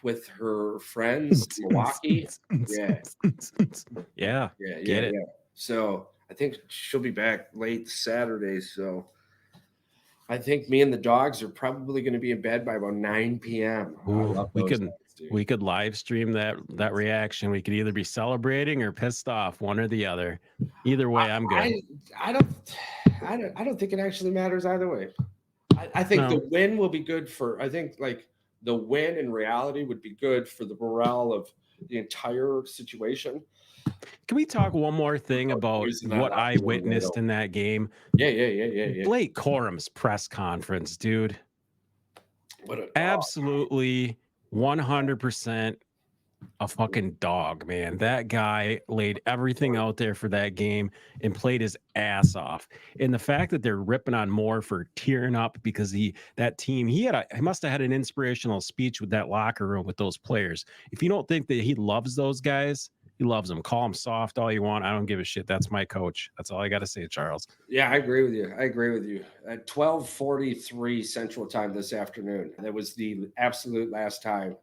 with her friends in Milwaukee. Yeah. Get it. So I think she'll be back late Saturday. So I think me and the dogs are probably going to be in bed by about 9 p.m. Ooh, we could live stream that reaction. We could either be celebrating or pissed off, one or the other. Either way, I'm good. I don't think it actually matters either way. I think the win will be good I think like the win in reality would be good for the morale of the entire situation. Can we talk one more thing about what I witnessed in that game? Yeah. Blake Corum's press conference, dude. What a dog. Absolutely 100% a fucking dog, man. That guy laid everything out there for that game and played his ass off. And the fact that they're ripping on Moore for tearing up because that team, he must have had an inspirational speech with that locker room with those players. If you don't think that he loves those guys, he loves them. Call him soft all you want. I don't give a shit. That's my coach. That's all I got to say, Charles. Yeah, I agree with you. I agree with you. At 12:43 Central Time this afternoon, that was the absolute last time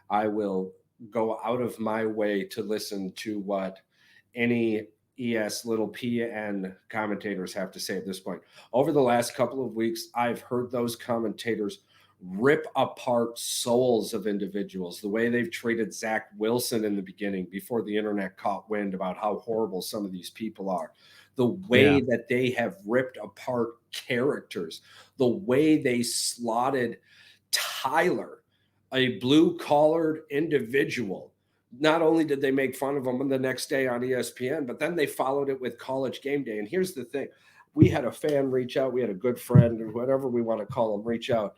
I will go out of my way to listen to what any ES little PN commentators have to say at this point. Over the last couple of weeks, I've heard those commentators rip apart souls of individuals. The way they've treated Zach Wilson in the beginning before the internet caught wind about how horrible some of these people are. The way Yeah. that they have ripped apart characters, the way they slotted Tyler, a blue collared individual. Not only did they make fun of him the next day on ESPN, but then they followed it with College Game Day. And here's the thing, we had a fan reach out, we had a good friend, or whatever we want to call him, reach out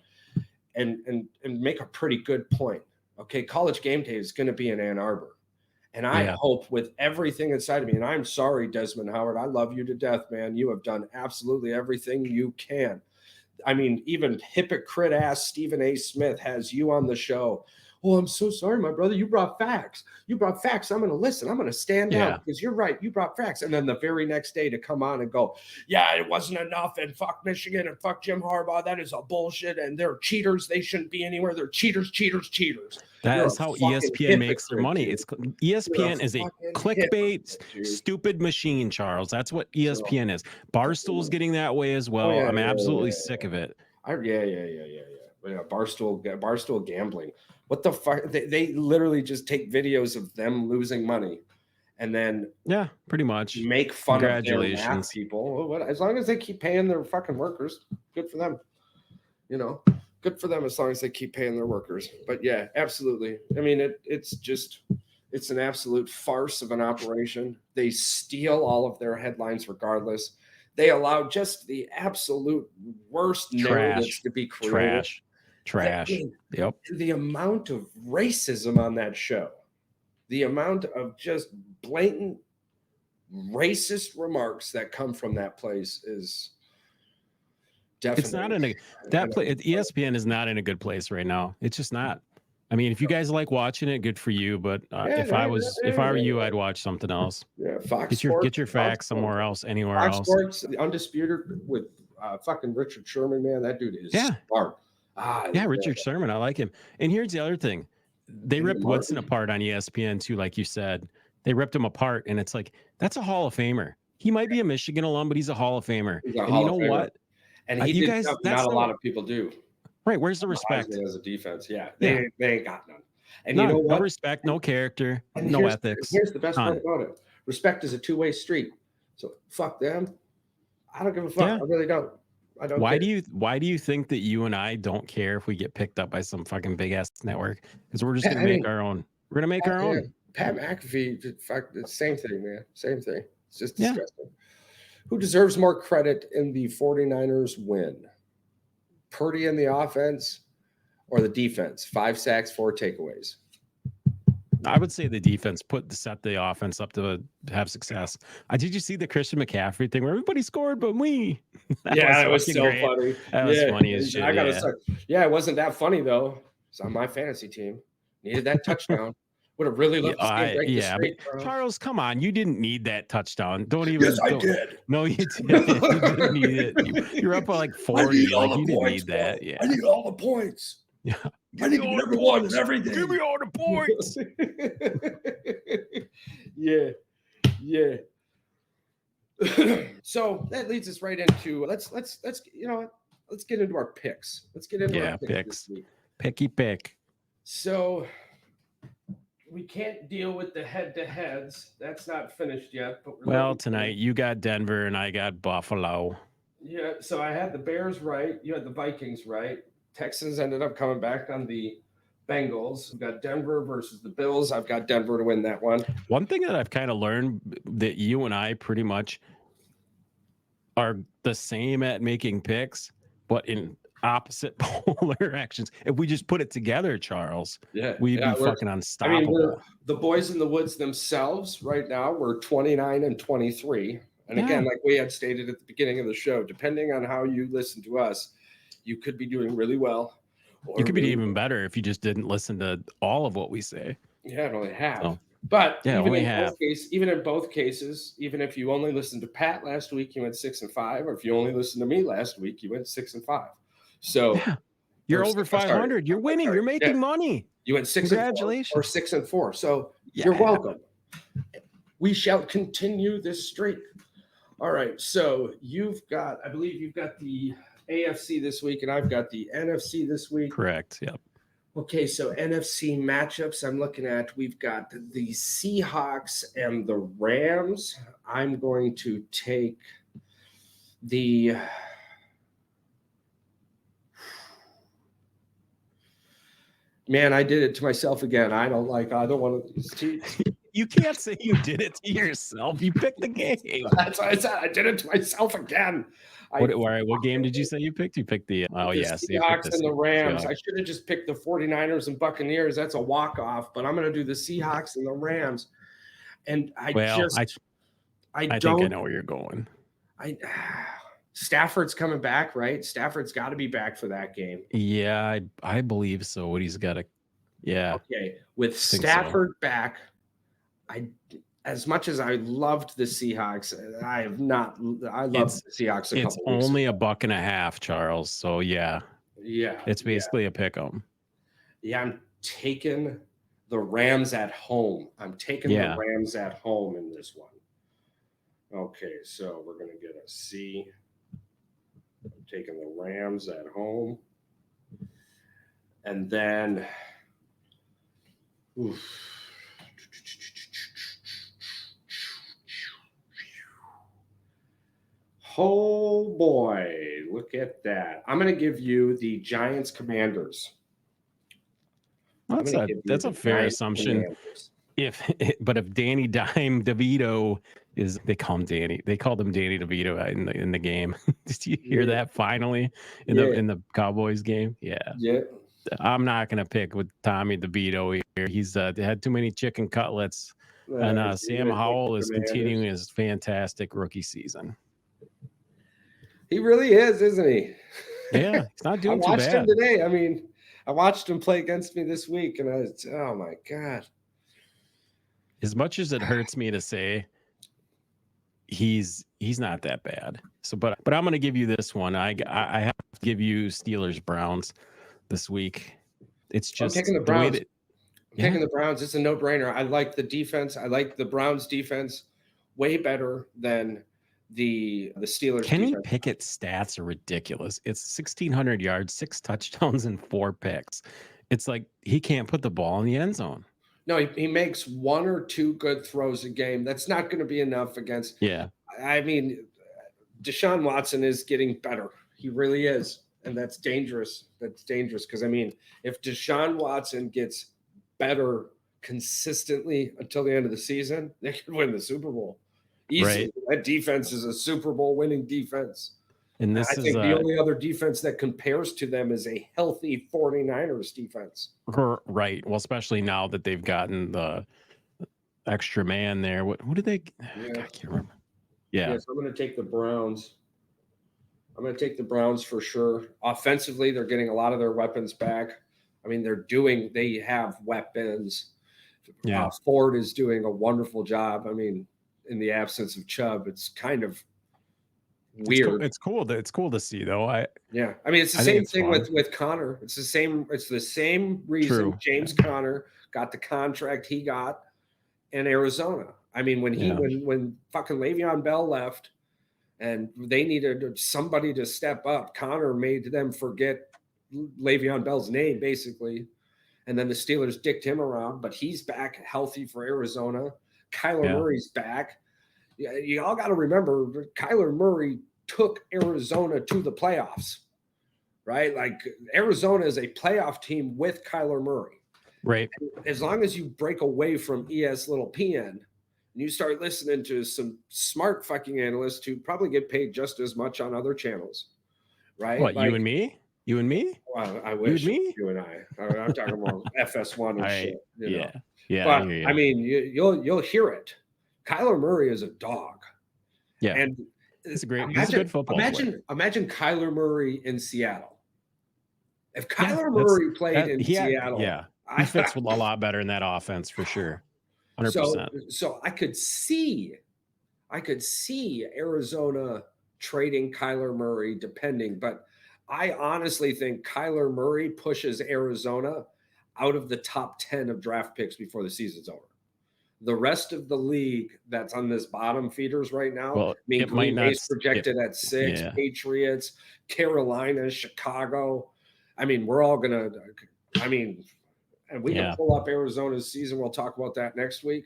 and make a pretty good point. Okay, College Game Day is going to be in Ann Arbor. And I Yeah. hope with everything inside of me, and I'm sorry, Desmond Howard, I love you to death, man. You have done absolutely everything you can. I mean, even hypocrite ass Stephen A. Smith has you on the show. Oh, I'm so sorry, my brother. You brought facts. You brought facts. I'm going to listen. I'm going to stand down Yeah. because you're right. You brought facts. And then the very next day to come on and go, yeah, it wasn't enough. And fuck Michigan and fuck Jim Harbaugh. That is a bullshit. And they're cheaters. They shouldn't be anywhere. They're cheaters, cheaters, cheaters. That You're is a how fucking ESPN makes their hypocrite, money. dude. You're a ESPN is a fucking clickbait, hypocrite, dude. stupid machine, Charles. That's what So, ESPN is. Barstool's getting that way as well. yeah, I'm yeah, absolutely yeah. sick of it. Yeah. Barstool gambling. What the fuck? They literally just take videos of them losing money and then Yeah, pretty much. make fun of their math Congratulations. people. Well, as long as they keep paying their fucking workers, good for them. You know, good for them as long as they keep paying their workers. But yeah, absolutely. I mean, it's an absolute farce of an operation. They steal all of their headlines regardless. They allow just the absolute worst narratives Trash. to be created. Trash. Trash. Yep. The amount of racism on that show, the amount of just blatant racist remarks that come from that place is definitely. It's not in a that play. ESPN is not in a good place right now. It's just not. I mean, if you guys like watching it, good for you. But if I were you, I'd watch something else. Yeah, Fox Get Sports. your facts somewhere else, anywhere Fox else. Sports, the Undisputed with fucking Richard Sherman, man. That dude is smart. Yeah, Richard Sherman. I like him. And here's the other thing. They ripped Woodson apart on ESPN too, like you said. They ripped him apart, and it's like, that's a Hall of Famer. He might be a Michigan alum, but he's a Hall of Famer. And you know what? And he you did guys, something not a lot of people do. Right. Where's the respect? As a defense. Yeah. They ain't got none. And None. you know what? No respect, no character, and no ethics. Here's the best part about it. Respect is a two-way street. So fuck them. I don't give a fuck. Yeah. I really don't. I don't. Why do you think that you and I don't care if we get picked up by some fucking big ass network? Because we're just gonna make our own. We're gonna make our own. Pat McAfee, fuck, the same thing, man. Same thing. It's just disgusting. Who deserves more credit in the 49ers win? Purdy in the offense or the defense? 5 sacks, 4 takeaways. I would say the defense set the offense up to have success. Did you see the Christian McCaffrey thing where everybody scored but me? It was so great. funny. That was funny as shit. It wasn't that funny though. It's on my fantasy team. Needed that touchdown. Would have really loved to see but Charles, come on. You didn't need that touchdown. Don't even. Yes, I did. No, you didn't. You didn't need it. You're up by like 40. Like you didn't need that. Yeah. I need all the points. Yeah. I need everyone and everything. Give me all the points. Yeah. So that leads us right into let's get into our picks. Let's get into our picks. This week. Picky pick. So we can't deal with the head-to-heads. That's not finished yet. But tonight you got Denver and I got Buffalo. Yeah, so I had the Bears right. You had the Vikings right. Texans ended up coming back on the Bengals. We've got Denver versus the Bills. I've got Denver to win that one. One thing that I've kind of learned that you and I pretty much are the same at making picks, but opposite polar actions. If we just put it together, Charles, Yeah, we'd yeah. be fucking I mean, we're unstoppable. the boys in the woods themselves right now. We're 29 and 23. And again, Yeah. like we had stated at the beginning of the show, depending on how you listen to us, you could be doing really well You or could be really, even better if you just didn't listen to all of what we say. yeah, only half. So But yeah, only half. even in both cases, even if you only listened to Pat last week, you went 6-5, or if you only listened to me last week, you went 6-5. So, Yeah. You're or over sorry, 500. You're I'm winning. sorry. You're Yeah, making money. you went 6-4 or Congratulations. 6-4. So you're Yeah. welcome. We shall continue this streak. All right. So I believe you've got the AFC this week, and I've got the NFC this week. Correct. Yep. Okay, so NFC matchups I'm looking at, we've got the Seahawks and the Rams. I'm going to take the man, I did it to myself again. I don't want to You can't say you did it to yourself. You picked the game. That's what I said. I did it to myself again. What game did you say you picked? You picked the Seahawks and the Rams. Seahawks. I should have just picked the 49ers and Buccaneers. That's a walk-off, but I'm going to do the Seahawks and the Rams. And I think I know where you're going. Stafford's coming back, right? Stafford's got to be back for that game. Yeah, I believe so. What he's got to, yeah. Okay, with Stafford back, as much as I loved the Seahawks, I loved the Seahawks. It's only $1.50, Charles. So yeah, it's basically a pick 'em. Yeah, I'm taking the Rams at home. I'm taking the Rams at home in this one. Okay, so we're gonna get a C. I'm taking the Rams at home, and then. Oof. Oh boy, look at that. I'm going to give you the Giants Commanders. That's a fair assumption. But if Danny Dime DeVito they call him Danny DeVito in the game. Did you hear that finally in the Cowboys game? Yeah. I'm not going to pick with Tommy DeVito here. He's had too many chicken cutlets. And Sam Howell is continuing his fantastic rookie season. He really is, isn't he? Yeah, he's not doing too bad. I watched him today. I mean, I watched him play against me this week, and oh my God. As much as it hurts me to say, he's not that bad. So, but I'm going to give you this one. I have to give you Steelers Browns this week. It's just I'm taking the Browns. Taking the Browns. It's a no-brainer. I like the defense. I like the Browns defense way better than the Steelers. Kenny Pickett's stats are ridiculous. It's 1,600 yards, 6 touchdowns, and 4 picks. It's like he can't put the ball in the end zone. No, he makes 1 or 2 good throws a game. That's not going to be enough against. Yeah. I mean, Deshaun Watson is getting better. He really is. And that's dangerous. That's dangerous because, I mean, if Deshaun Watson gets better consistently until the end of the season, they could win the Super Bowl. Easily. Right. That defense is a Super Bowl winning defense. And I think the only other defense that compares to them is a healthy 49ers defense. Right. Well, especially now that they've gotten the extra man there. What did they? I can't remember. Yeah. So I'm going to take the Browns. I'm going to take the Browns for sure. Offensively, they're getting a lot of their weapons back. I mean, they have weapons. Yeah. Ford is doing a wonderful job. I mean, in the absence of Chubb, it's kind of weird. It's cool to see though. I mean, it's the same thing with Connor. It's the same reason True. James Conner got the contract he got in Arizona. I mean, when fucking Le'Veon Bell left and they needed somebody to step up, Connor made them forget Le'Veon Bell's name basically. And then the Steelers dicked him around, but he's back healthy for Arizona. Kyler Murray's back. You all got to remember, Kyler Murray took Arizona to the playoffs, right? Like Arizona is a playoff team with Kyler Murray. Right. And as long as you break away from ES little PN and you start listening to some smart fucking analysts who probably get paid just as much on other channels, right? What, you and me? You and me? Well, I You and wish it was me? you and I'm talking about FS1 and I shit, you know. yeah. Yeah, I But hear I you. mean, you'll hear it. Kyler Murray is a dog, Yeah. and He's a good football player. imagine Kyler Murray in Seattle. If Yeah, Kyler Murray played in Seattle, yeah. He fits a lot better in that offense for sure. so 100%. so I could see Arizona trading Kyler Murray depending, but I honestly think Kyler Murray pushes Arizona out of the top 10 of draft picks before the season's over. The rest of the league that's on this bottom feeders right now, I Well, mean, it might Green not Bay's s it projected at 6, yeah. Patriots, Carolina, Chicago. I mean, we're all gonna I mean, and we can Yeah. pull up Arizona's season. We'll talk about that next week.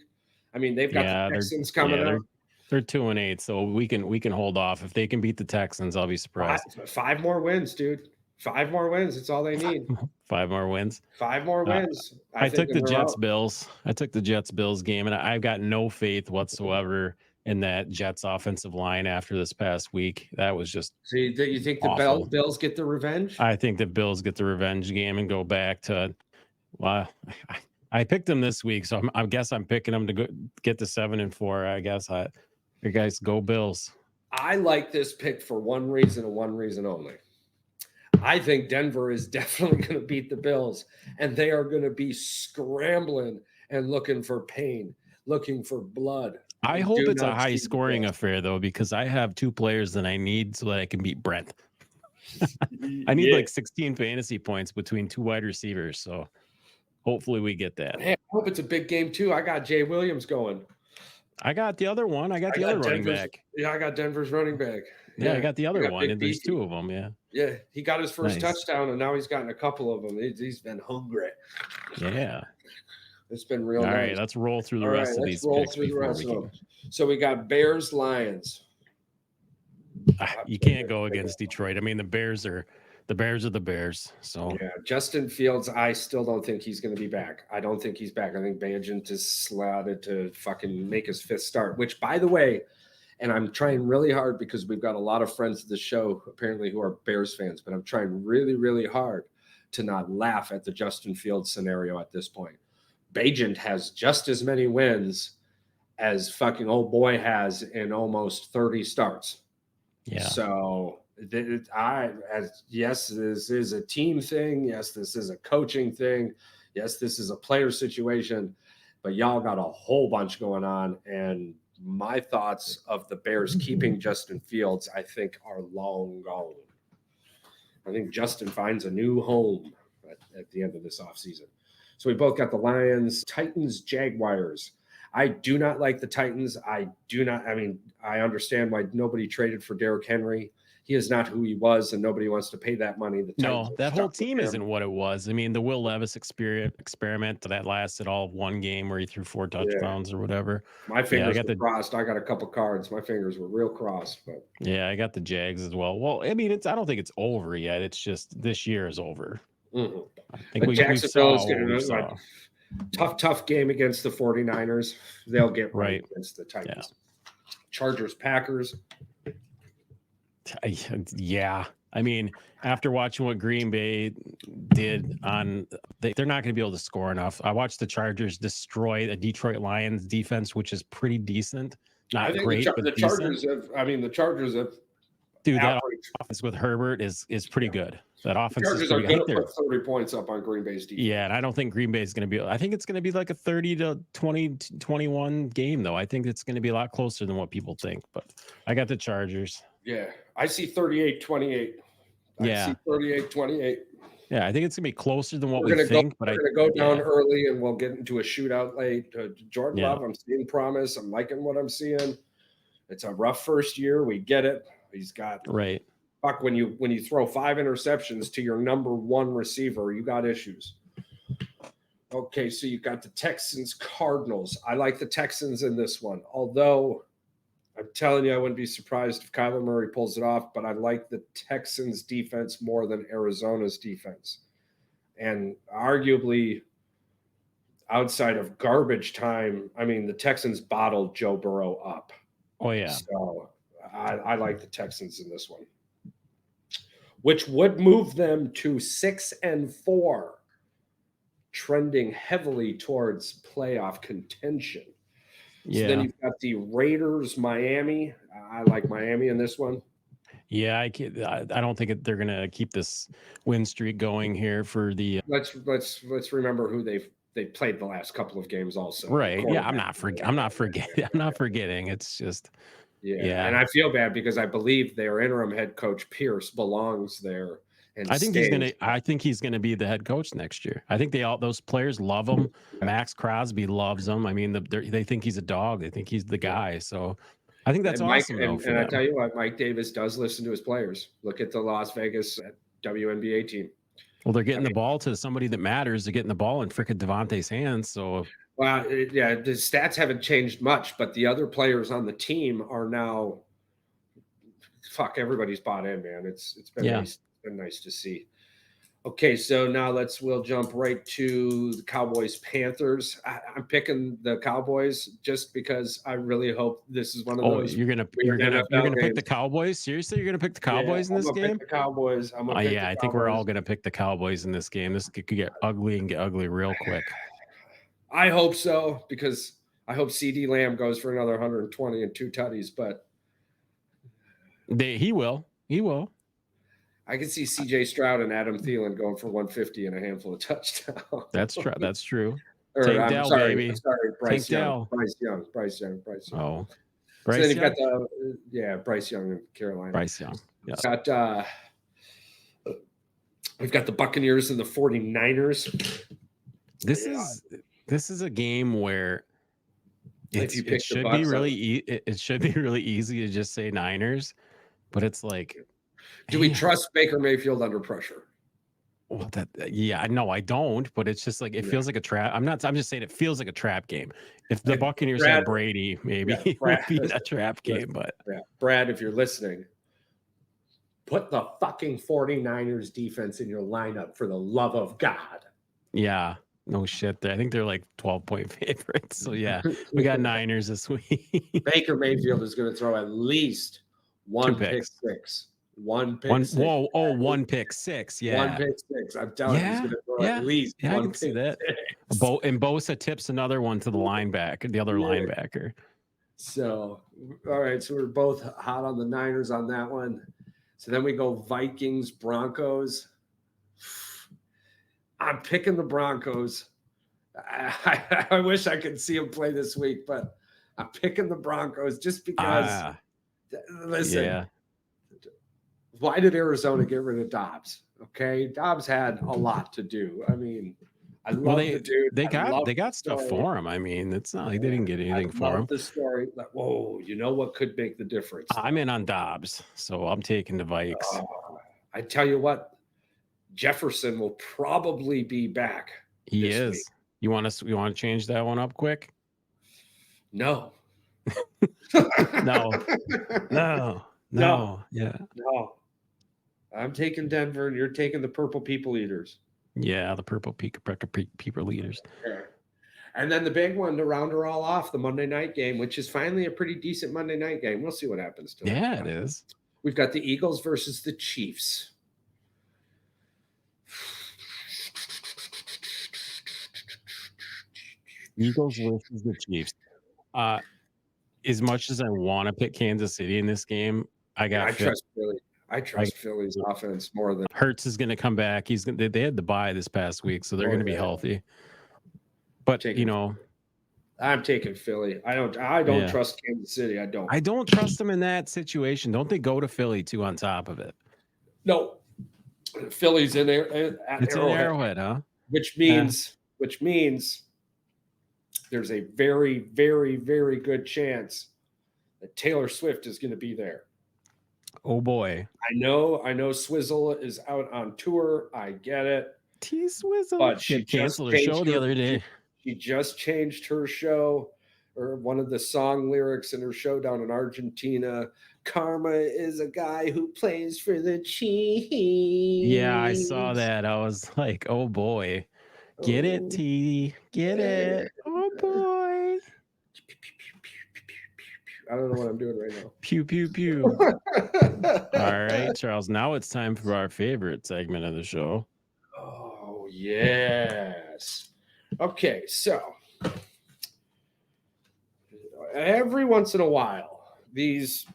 I mean, they've got the Yeah, Texans coming up. they're 2-8, so we can hold off. If they can beat the Texans, I'll be Five, surprised. 5 more wins, dude. 5 more wins. That's all they need. 5 more wins. 5 more wins. I I think, took and the they're Jets out. Bills. I took the Jets Bills game, and I've got no faith whatsoever in that Jets offensive line after this past week. That was just So you think the awful. Bills get the revenge? I think the Bills get the revenge game and go back to well, I picked them this week, so I guess I'm picking them to get to 7-4. I guess you guys go Bills. I like this pick for one reason and one reason only. I think Denver is definitely going to beat the Bills, and they are going to be scrambling and looking for pain, looking for blood. I I hope do it's a not high see the scoring Bills. affair though, because I have 2 players that I need so that I can beat Brent. I need Yeah. like 16 fantasy points between 2 wide receivers, so hopefully we get that. Hey, I hope it's a big game too. I got Jay Williams going. I got the other one. I got the other running back. I got Denver's running back. Yeah, I Yeah, got the I other got one, Big and there's 2 Beefy. of them. Yeah, Yeah, he got his first nice. touchdown, and now he's gotten a couple of them. He's been hungry. Yeah. It's been real All right, nice. let's roll through the All right, rest of let's these roll picks through the before rest we of them. can. So we got Bears, Lions. You can't go against Detroit. I mean, the Bears are the Bears. So Yeah, Justin Fields, I still don't think he's going to be back. I don't think he's back. I think Bagent is slotted to fucking make his 5th start, which, by the way, and I'm trying really hard because we've got a lot of friends of the show apparently who are Bears fans, but I'm trying really, really hard to not laugh at the Justin Fields scenario at this point. Bagent has just as many wins as fucking old boy has in almost 30 starts. yeah. So yes, this is a team thing. Yes, this is a coaching thing. Yes, this is a player situation, but y'all got a whole bunch going on. And my thoughts of the Bears keeping Justin Fields, I think, are long gone. I think Justin finds a new home at the end of this offseason. So we both got the Lions, Titans, Jaguars. I do not like the Titans. I mean, I understand why nobody traded for Derrick Henry. He is not who he was, and nobody wants to pay that money. The Titans No, are that whole stuck with team him. isn't what it was. I mean, the Will Levis experiment that lasted all of 1 game where he threw 4 Yeah. touchdowns or whatever. My Yeah, fingers were crossed. I got a couple cards. My fingers were real crossed, but yeah, I got the Jags as well. Well, I mean, I don't think it's over yet. It's just this year is over. I think but we Jacksonville is saw what getting we a saw. tough game against the 49ers. They'll get right Right. against the Titans. Chargers, Packers. Yeah. I mean, after watching what Green Bay did they're not going to be able to score enough. I watched the Chargers destroy the Detroit Lions defense, which is pretty decent. I Not think great, but the decent. Chargers have. I mean, the Chargers have. Dude, that average. offense with Herbert is pretty good. That The offense is Chargers are pretty good. I going think to they're put 30 points up on Green Bay's defense. yeah, and I don't think Green Bay is going to be. I think it's going to be like a 30 to 20 21 game though. I think it's going to be a lot closer than what people think. But I got the Chargers. Yeah, I see 38-28. Yeah. I see 38-28. Yeah, I think it's gonna be closer than what We're we gonna think. go, But we're gonna go down early, and we'll get into a shootout late. Jordan Yeah. Love, I'm seeing promise. I'm liking what I'm seeing. It's a rough first year. We get it. He's got Right. fuck when you throw 5 interceptions to your number 1 receiver, you got issues. Okay, so you got the Texans, Cardinals. I like the Texans in this one, although I'm telling you, I wouldn't be surprised if Kyler Murray pulls it off, but I like the Texans defense more than Arizona's defense. And arguably, outside of garbage time, I mean, the Texans bottled Joe Burrow up. Oh yeah. So I like the Texans in this one. which would move them to 6-4, trending heavily towards playoff contention. So then Yeah. you've got the Raiders, Miami. I like Miami in this one. Yeah, I don't think they're gonna keep this win streak going here for the Let's remember who they played the last couple of games also. The right. Yeah, quarterback. I'm not forgetting. I'm not forgetting. It's just Yeah, and yeah. I feel bad because I believe their interim head coach Pierce belongs there and stays. I think he's gonna be the head coach next year. I think those players love him. Yeah, Max Crosby loves him. I mean, they think he's a dog. They think he's the yeah. guy. So I think that's And Mike awesome though and, for and I tell them. you what, Mike Davis does listen to his players. Look at the Las Vegas WNBA team. Well, they're I getting the mean, ball to somebody that matters. They're getting the ball in frickin' Devontae's hands. So well, yeah, the stats haven't changed much, but the other players on the team are now fuck. Everybody's bought in, man. It's been yeah. nice. It's been nice to see. Okay, so now we'll jump right to the Cowboys Panthers. I'm picking the Cowboys just because I really hope this is one of Oh, those weird you're NFL gonna pick the games. Cowboys? Seriously, you're gonna pick the Yeah, Cowboys in I'm this gonna pick game? the Cowboys. I'm gonna pick Yeah, the I think we're Cowboys. all gonna pick the Cowboys in this game. This could get ugly and get ugly real quick. I hope so because I hope CD Lamb goes for another 120 and 2 tutties, but He will. He will. I can see CJ Stroud and Adam Thielen going for 150 and a handful of touchdowns. That's true. That's true. Or Tank Dell, baby. Tank Bryce Young, Dell. Bryce Young. Oh, So then Bryce you've got Young. Bryce Young in Carolina. Bryce Young. Yeah. Got we've got the Buccaneers and the 49ers. This Yeah. is a game where If you it pick the should be Bucks, really it should be really easy to just say Niners, but it's like, do we man, trust Baker Mayfield under pressure? well, yeah, no, I don't, but it's just like it Yeah. feels like a trap. I'm just saying it feels like a trap game. If the And Buccaneers Brad, had Brady, maybe yeah, it would Brad, be listen, a trap game, but yeah, Brad, if you're listening, put the fucking 49ers defense in your lineup for the love of God. yeah, no shit. I think they're like 12-point favorites. So yeah, we got Niners this week. Baker Mayfield is going to throw at least Two one pick picks. six. One pick One six. whoa, oh, one pick six. One Yeah. pick six. I'm telling you, he's Yeah. going to throw at Yeah. least Yeah, I one can see pick that. six. And Bosa tips another one to the linebacker, the other Yeah. linebacker. So, all right. So we're both hot on the Niners on that one. So then we go Vikings, Broncos. I'm picking the Broncos. I wish I could see them play this week, but I'm picking the Broncos just because. Listen, Yeah. why did Arizona get rid of Dobbs? Okay, Dobbs had a lot to do. I mean, I love the dude. They I got stuff for him. I mean, it's not like they didn't get anything for him. The story. Like, whoa, you know what could make the difference? I'm in on Dobbs, so I'm taking the Vikes. I tell you what, Jefferson will probably be back. He is. Week. You want to change that one up quick? No. No. Yeah. No. I'm taking Denver, and you're taking the Purple People Eaters. Yeah, the Purple People Eaters. Okay. And then the big one to round her all off, the Monday night game, which is finally a pretty decent Monday night game. We'll see what happens to it. Yeah, it is. We've got the Eagles versus the Chiefs. Eagles versus the Chiefs. As much as I want to pick Kansas City in this game, I trust Philly. I trust Philly's offense more than Hurts is going to come back. They had the bye this past week, so they're going to be healthy. But I'm taking Philly. I don't trust Kansas City. I don't trust them in that situation. Don't they go to Philly too on top of it? No. Philly's in there. It's in Arrowhead, huh? Which means there's a very, very, very good chance that Taylor Swift is going to be there. Oh boy. I know Swizzle is out on tour. I get it. T-Swizzle. But she canceled her show the other day. She just changed her show, or one of the song lyrics in her show down in Argentina. Karma is a guy who plays for the Chiefs. Yeah, I saw that. I was like, oh boy. Get it, T. Get it. Oh boy. I don't know what I'm doing right Pew, pew, pew. now. All right, Charles. Now it's time for our favorite segment of the show. Oh, yes. Okay, so every once in a while, these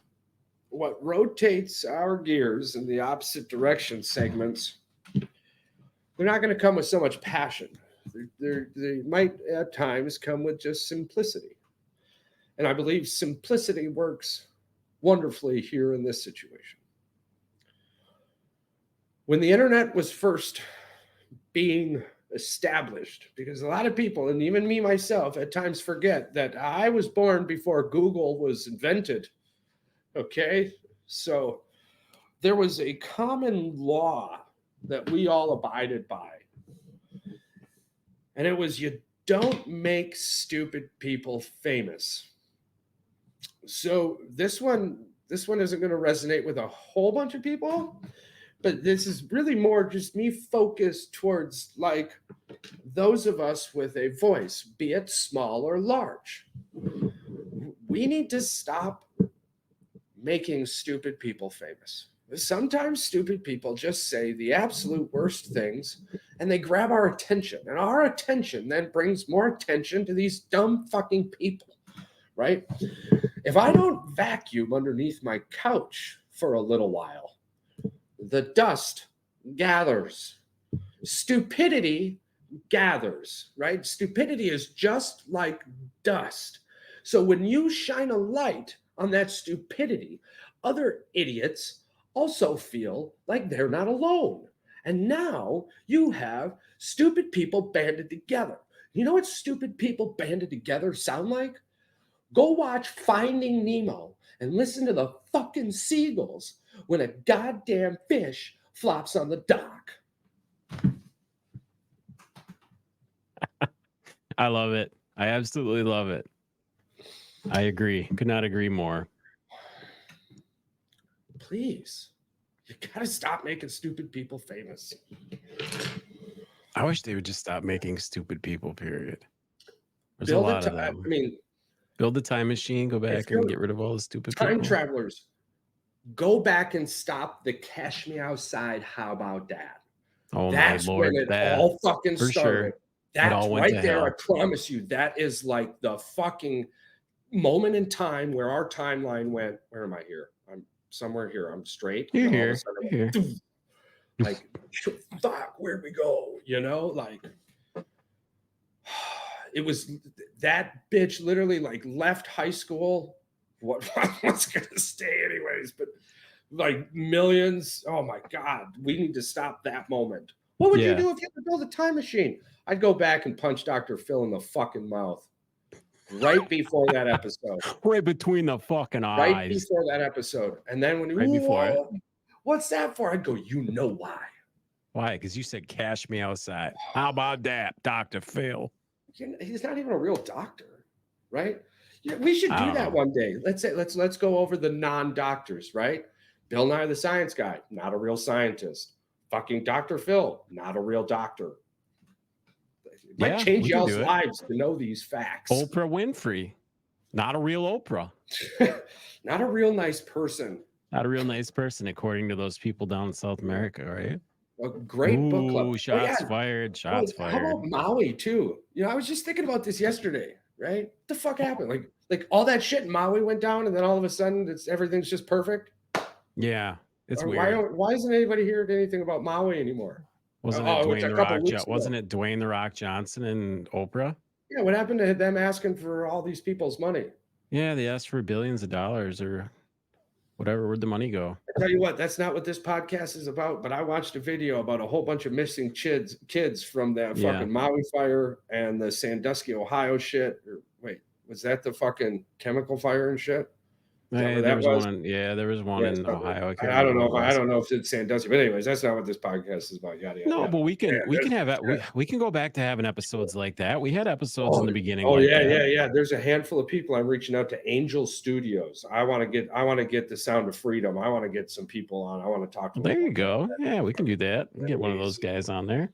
what rotates our gears in the opposite direction segments, they're not going to come with so much passion. They might at times come with just simplicity. And I believe simplicity works wonderfully here in this situation. When the internet was first being established, because a lot of people, and even me myself, at times forget that I was born before Google was invented. Okay. So there was a common law that we all abided by. And it was you don't make stupid people famous. So this one isn't going to resonate with a whole bunch of people, but this is really more just me focused towards like those of us with a voice, be it small or large. We need to stop making stupid people famous. Sometimes stupid people just say the absolute worst things and they grab our attention, and our attention then brings more attention to these dumb fucking people, right? If I don't vacuum underneath my couch for a little while, the dust gathers. Stupidity gathers, right? Stupidity is just like dust. So when you shine a light on that stupidity, other idiots also feel like they're not alone. And now you have stupid people banded together. You know what stupid people banded together sound like? Go watch Finding Nemo and listen to the fucking seagulls when a goddamn fish flops on the dock. I love it. I absolutely love it. I agree. Could not agree more. Please, you gotta stop making stupid people famous. I wish they would just stop making stupid people, period. There's a Build lot it. of them. I mean, Build the time machine, go if back you're and get rid of all the stupid time people. travelers, go back and stop the Cash Me Outside. How about that? Oh That's my Lord. when it That all fucking for started. sure. It That's all went right to there. I hell. promise you, that is like the fucking moment in time where our timeline went. Where am I here? I'm somewhere here. I'm straight. You're And all of a here. sudden, You're here. like, fuck, where'd we go? You know, like it was that bitch literally like left high school. What was gonna stay anyways? But like millions. Oh my god, we need to stop that moment. What would you Yeah. do if you had to build a time machine? I'd go back and punch Dr. Phil in the fucking mouth right before that episode. Right between the fucking Right eyes. before that episode. And then when Right before it. what's that for? I'd go, you know why? Why? Because you said cash me outside. How about that, Dr. Phil? He's not even a real doctor, right? Yeah, we should I do don't that know. one day. Let's go over the non-doctors, right? Bill Nye the Science Guy, not a real scientist. Fucking Dr. Phil, not a real doctor. It might Yeah, change we can y'all's do it. lives to know these facts. Oprah Winfrey. Not a real Oprah. Not a real nice person. Not a real nice person, according to those people down in South America, right? A great book club. Ooh, shots fired. Shots How fired. about Maui too? You know, I was just thinking about this yesterday, right? What the fuck happened? Like all that shit in Maui went down, and then all of a sudden everything's just perfect. Yeah, it's Or weird. why isn't anybody hearing anything about Maui anymore? Wasn't Oh, it it's Dwayne a the couple Rock? weeks ago. Wasn't it Dwayne the Rock Johnson and Oprah? Yeah, what happened to them asking for all these people's money? Yeah, they asked for billions of dollars or whatever. Where'd the money go? I tell you what, that's not what this podcast is about. But I watched a video about a whole bunch of missing kids from that Yeah. fucking Maui fire and the Sandusky, Ohio shit. Or, wait, was that the fucking chemical fire and shit? Is that where There that was was? one. Yeah, there was one in Ohio. I don't know if it's Sandusky, but anyways, that's not what this podcast is about. Yada yada. No, yada. but we can Yeah, have we can go back to having episodes like that. We had episodes in the beginning. Oh like yeah, that. yeah. There's a handful of people I'm reaching out to. Angel Studios. I want to get the Sound of Freedom. I want to get some people on. I want to talk to them. There you go. Yeah, we can do that. We can get one of those guys on there.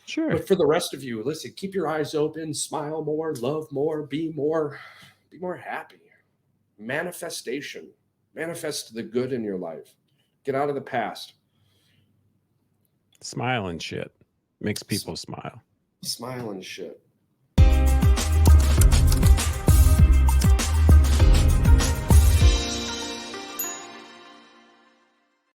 Sure. But for the rest of you, listen, keep your eyes open, smile more, love more, be more happy. manifestation. Manifest the good in your life. Get out of the past. Smile and shit makes people smile. Smile and shit.